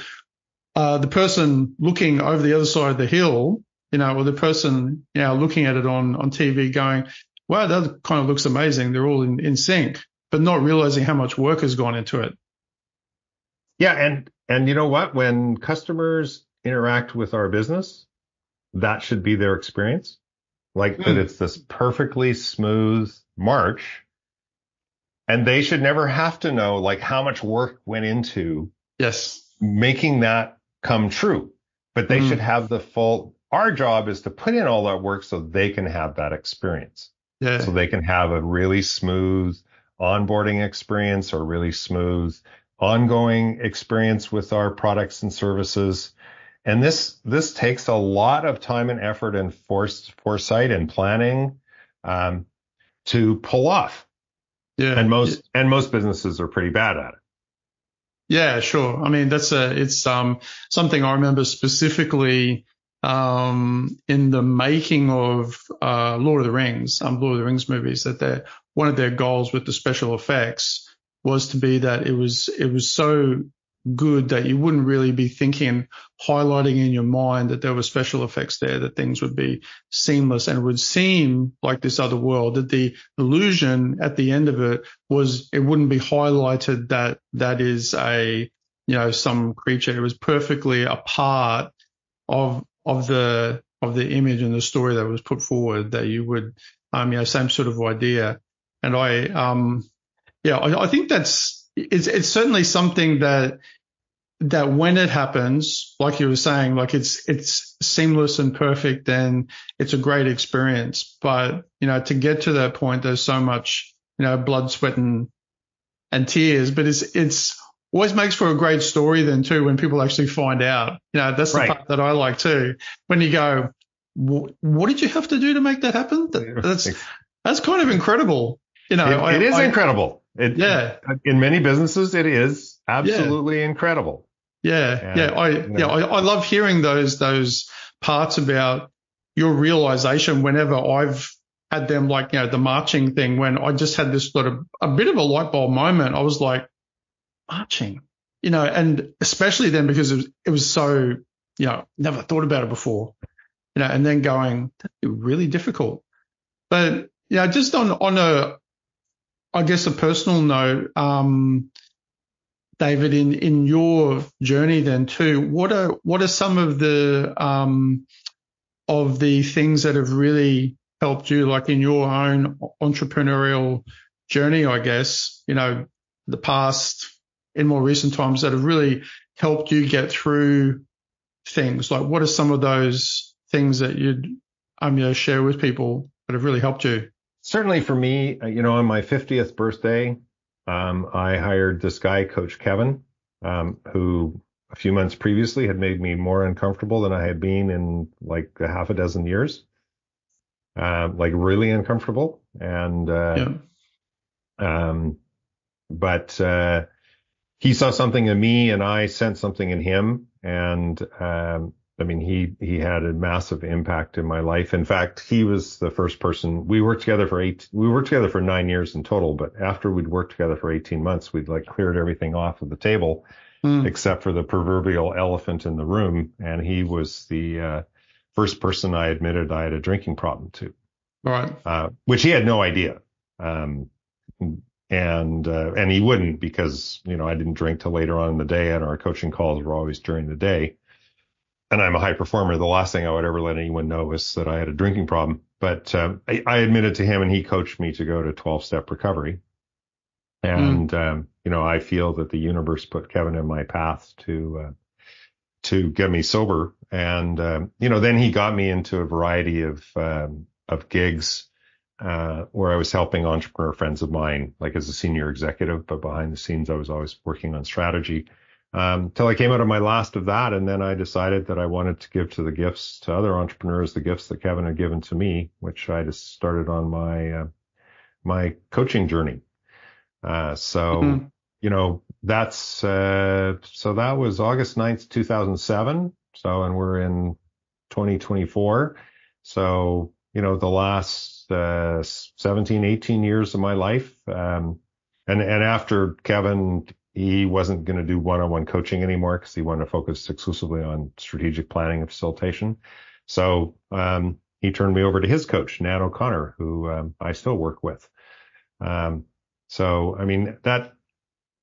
the person looking over the other side of the hill, or the person, looking at it on TV going, wow, that kind of looks amazing. They're all in sync, but not realizing how much work has gone into it.
Yeah. And you know what? When customers interact with our business, that should be their experience. Like that it's this perfectly smooth march. And they should never have to know like how much work went into making that come true. But they should have our job is to put in all that work so they can have that experience. Yeah. So they can have a really smooth onboarding experience or really smooth ongoing experience with our products and services. And this takes a lot of time and effort and foresight and planning to pull off. Yeah. And most businesses are pretty bad at it.
Yeah, sure. I mean, it's something I remember specifically in the making of Lord of the Rings movies, that one of their goals with the special effects was to be that it was so good that you wouldn't really be highlighting in your mind that there were special effects there, that things would be seamless and it would seem like this other world, that the illusion at the end of it was, it wouldn't be highlighted that is some creature. It was perfectly a part of the image and the story that was put forward, that you would, same sort of idea. And I think it's certainly something that when it happens, like you were saying, like it's seamless and perfect, then it's a great experience. But, to get to that point, there's so much, blood, sweat and tears, but it's always makes for a great story then too, when people actually find out, that's the part that I like too. When you go, what did you have to do to make that happen? That's kind of incrable.
It is incredible. In many businesses, it is absolutely incredible.
I love hearing those parts about your realization whenever I've had them, like, the marching thing, when I just had this sort of a bit of a light bulb moment. I was like, marching, and especially then because it was so, never thought about it before, and then going, that'd be really difficult. But, just on I guess a personal note, David, in your journey then too, what are some of the things that have really helped you, like in your own entrepreneurial journey, I guess, the past, in more recent times, that have really helped you get through things? Like, what are some of those things that you'd share with people that have really helped you?
Certainly for me, on my 50th birthday, I hired this guy, Coach Kevin, who a few months previously had made me more uncomfortable than I had been in like a half a dozen years, like really uncomfortable. And, but he saw something in me and I sensed something in him. And, he had a massive impact in my life. In fact, he was the first person. We worked together for 9 years in total, but after we'd worked together for 18 months, we'd like cleared everything off of the table, except for the proverbial elephant in the room. And he was the first person I admitted I had a drinking problem to,
right?
Which he had no idea. And he wouldn't, because, I didn't drink till later on in the day, and our coaching calls were always during the day. And I'm a high performer. The last thing I would ever let anyone know is that I had a drinking problem. But I admitted to him, and he coached me to go to 12-step recovery. And, I feel that the universe put Kevin in my path to get me sober. And, then he got me into a variety of gigs, where I was helping entrepreneur friends of mine, like as a senior executive, but behind the scenes, I was always working on strategy. Till I came out of my last of that. And then I decided that I wanted to give to other entrepreneurs, the gifts that Kevin had given to me, which I just started on my coaching journey. So that was August 9th, 2007. And we're in 2024. So, the last 17, 18 years of my life. And after Kevin, he wasn't going to do one-on-one coaching anymore because he wanted to focus exclusively on strategic planning and facilitation. So he turned me over to his coach, Nan O'Connor, who I still work with. That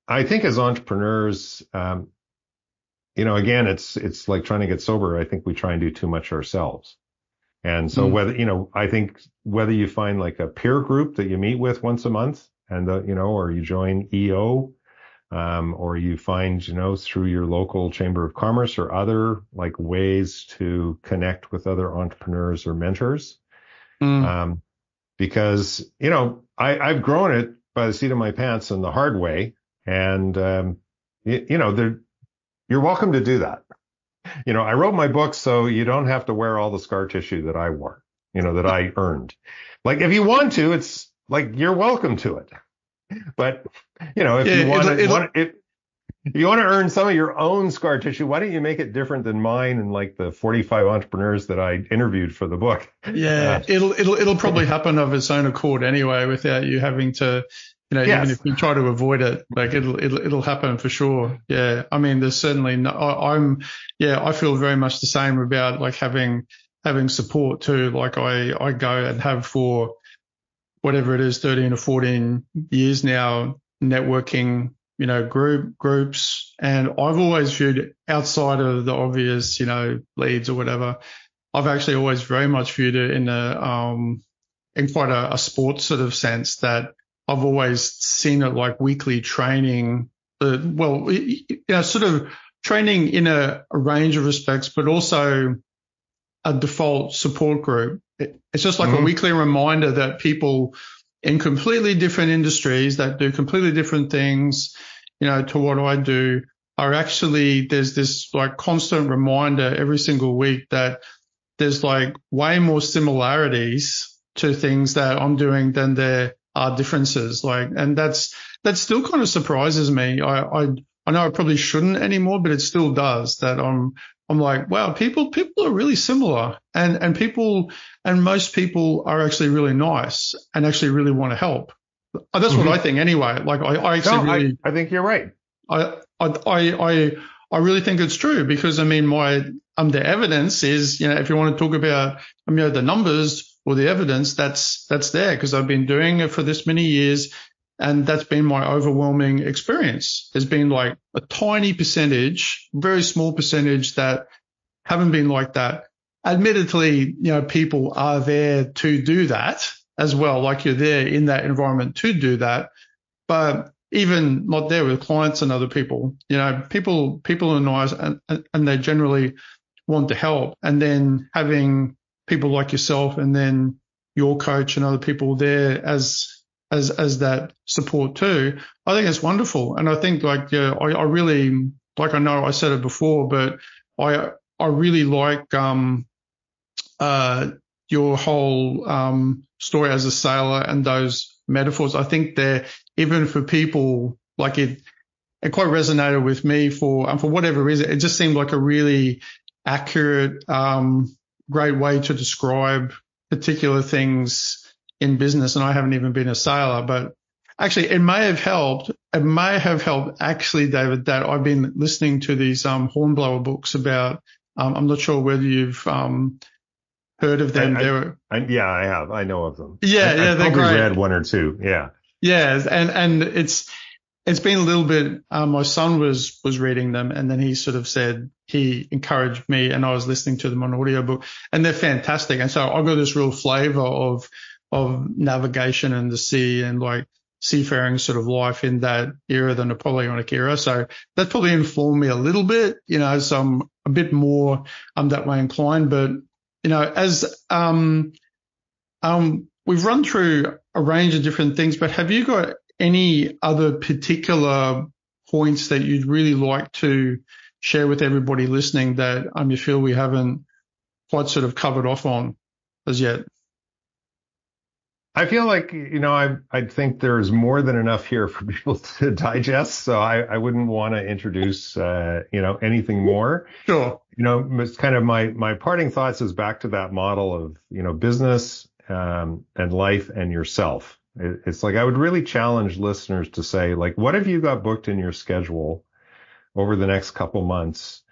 I think as entrepreneurs, again, it's like trying to get sober. I think we try and do too much ourselves. And so I think whether you find like a peer group that you meet with once a month and, or you join EO, or you find, through your local chamber of commerce or other like ways to connect with other entrepreneurs or mentors. Because, I've grown it by the seat of my pants in the hard way. And, you're welcome to do that. I wrote my book so you don't have to wear all the scar tissue that I wore, that I earned. Like, if you want to, it's like, you're welcome to it. But, if you want to earn some of your own scar tissue, why don't you make it different than mine and like the 45 entrepreneurs that I interviewed for the book?
Yeah, it'll probably happen of its own accord anyway, without you having to, yes. Even if you try to avoid it, like it'll happen for sure. Yeah. There's certainly I feel very much the same about like having support too. Like I go and have for whatever it is, 13 or 14 years now, networking, groups. And I've always viewed, outside of the obvious, leads or whatever, I've actually always very much viewed it in quite a sports sort of sense, that I've always seen it like weekly training, sort of training in a range of respects, but also a default support group. It's just like a weekly reminder that people in completely different industries that do completely different things, to what I do, are actually, there's this like constant reminder every single week that there's like way more similarities to things that I'm doing than there are differences. Like, and that still kind of surprises me. I know I probably shouldn't anymore, but it still does. That I'm like, wow, people are really similar, and most people are actually really nice and actually really want to help. That's what I think anyway. Like I
think you're right.
I really think it's true, because the evidence is, if you want to talk about, the numbers or the evidence, that's there, because I've been doing it for this many years. And that's been my overwhelming experience. There's been like a tiny percentage, very small percentage, that haven't been like that. Admittedly, people are there to do that as well. Like, you're there in that environment to do that. But even not there with clients and other people, people are nice, and they generally want to help, and then having people like yourself and then your coach and other people there as that support too, I think it's wonderful. And I think like, yeah, I really, like, I know I said it before, but I really like your whole story as a sailor and those metaphors. I think they're, even for people, like it quite resonated with me for whatever reason. It just seemed like a really accurate, great way to describe particular things in business. And I haven't even been a sailor, but actually it may have helped. It may have helped actually, David, that I've been listening to these Hornblower books about, I'm not sure whether you've heard of them.
Yeah, I have. I know of them.
Yeah,
I've
they're
probably
great.
read one or two. Yeah.
Yeah, and it's been a little bit, my son was reading them, and then he sort of said, he encouraged me, and I was listening to them on audiobook, and they're fantastic. And so I got this real flavor of navigation and the sea and like seafaring sort of life in that era, the Napoleonic era. So that probably informed me a little bit, so I'm a bit more, that way inclined. But, as, we've run through a range of different things, but have you got any other particular points that you'd really like to share with everybody listening that you feel we haven't quite sort of covered off on as yet?
I feel like, I think there's more than enough here for people to digest. So I wouldn't want to introduce, anything more.
Sure.
It's kind of my parting thoughts is back to that model of, business, and life and yourself. It's like, I would really challenge listeners to say, like, what have you got booked in your schedule over the next couple months,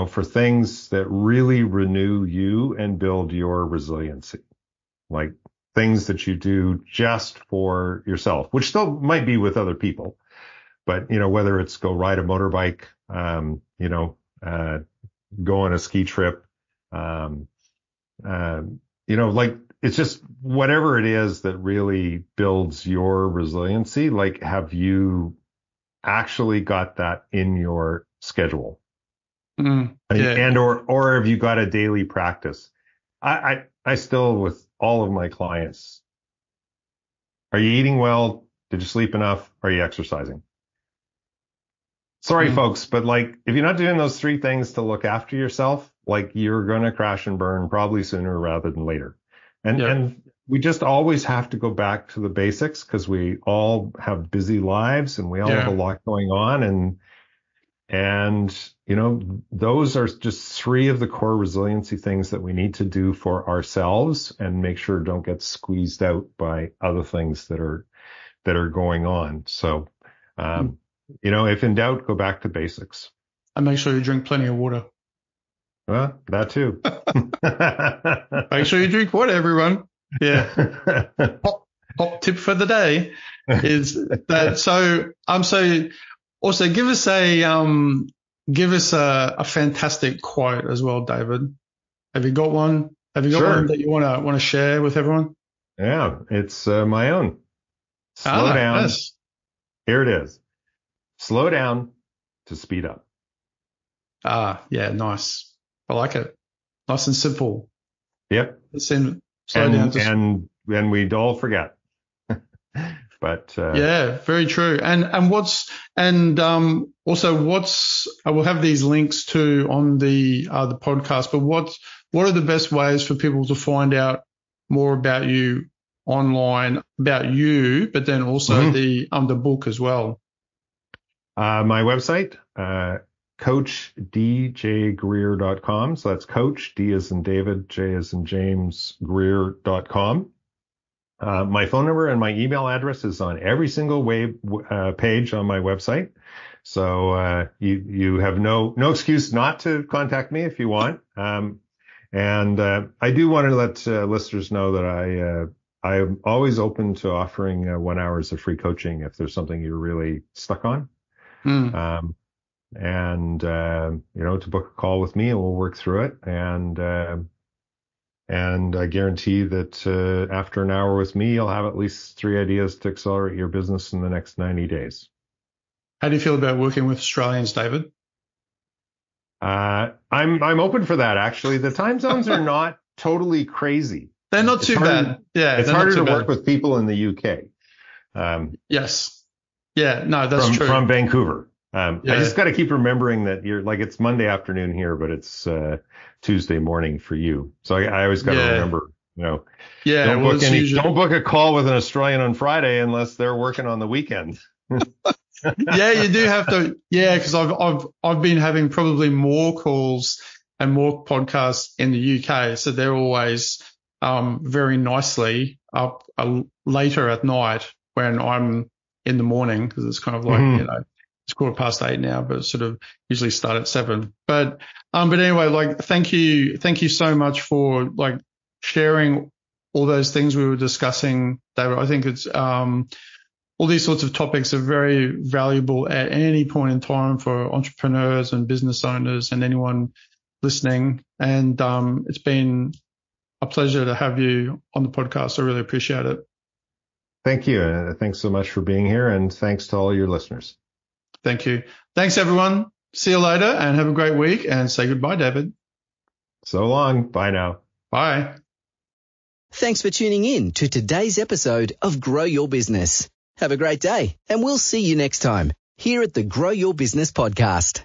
for things that really renew you and build your resiliency, like things that you do just for yourself, which still might be with other people, but, whether it's go ride a motorbike, go on a ski trip, like, it's just whatever it is that really builds your resiliency. Like, have you actually got that in your schedule?
Yeah.
And or have you got a daily practice? I still, with all of my clients, are you eating well? Did you sleep enough? Are you exercising? Sorry, folks, but like, if you're not doing those three things to look after yourself, like, you're going to crash and burn probably sooner rather than later. And we just always have to go back to the basics, because we all have busy lives and we all have a lot going on. And, those are just three of the core resiliency things that we need to do for ourselves and make sure don't get squeezed out by other things that are going on. So, if in doubt, go back to basics.
And make sure you drink plenty of water.
Well, that too.
Make sure you drink water, everyone. Yeah. Hot tip for the day is that. So, also give us a fantastic quote as well, David. Have you got one? Have you got one that you want to share with everyone?
Yeah, it's my own. Slow down.
Yes.
Here it is. Slow down to speed up.
Yeah, nice. I like it. Nice and simple.
Yep.
Slow down.
And we'd all forget. But
yeah, very true. We'll have these links too on the podcast. But what are the best ways for people to find out more about you online, about you, but then also the book as well?
My website, coachdjgreer.com. So that's coach, D as in David, J as in James, Greer.com. My phone number and my email address is on every single page on my website. So, you have no excuse not to contact me if you want. And I do want to let listeners know that I am always open to offering 1 hour of free coaching if there's something you're really stuck on. To book a call with me and we'll work through it. And I guarantee that after an hour with me, you'll have at least 3 ideas to accelerate your business in the next 90 days.
How do you feel about working with Australians, David?
I'm open for that, actually. The time zones are not totally crazy.
They're not too bad. Yeah,
it's harder to work with people in the UK.
Yes. Yeah, no, that's true.
From Vancouver. I just got to keep remembering that it's Monday afternoon here, but it's Tuesday morning for you. So I always got to remember, don't book a call with an Australian on Friday unless they're working on the weekend.
Yeah, you do have to. Yeah, because I've been having probably more calls and more podcasts in the UK, so they're always very nicely up later at night when I'm in the morning, because it's kind of like it's 8:15 now, but sort of usually start at 7. But anyway, like thank you so much for like sharing all those things we were discussing, David. I think it's all these sorts of topics are very valuable at any point in time for entrepreneurs and business owners and anyone listening. And it's been a pleasure to have you on the podcast. I really appreciate it.
Thank you. Thanks so much for being here, and thanks to all your listeners.
Thank you. Thanks, everyone. See you later, and have a great week, and say goodbye, David.
So long. Bye now.
Bye.
Thanks for tuning in to today's episode of Grow Your Business. Have a great day, and we'll see you next time here at the Grow Your Business podcast.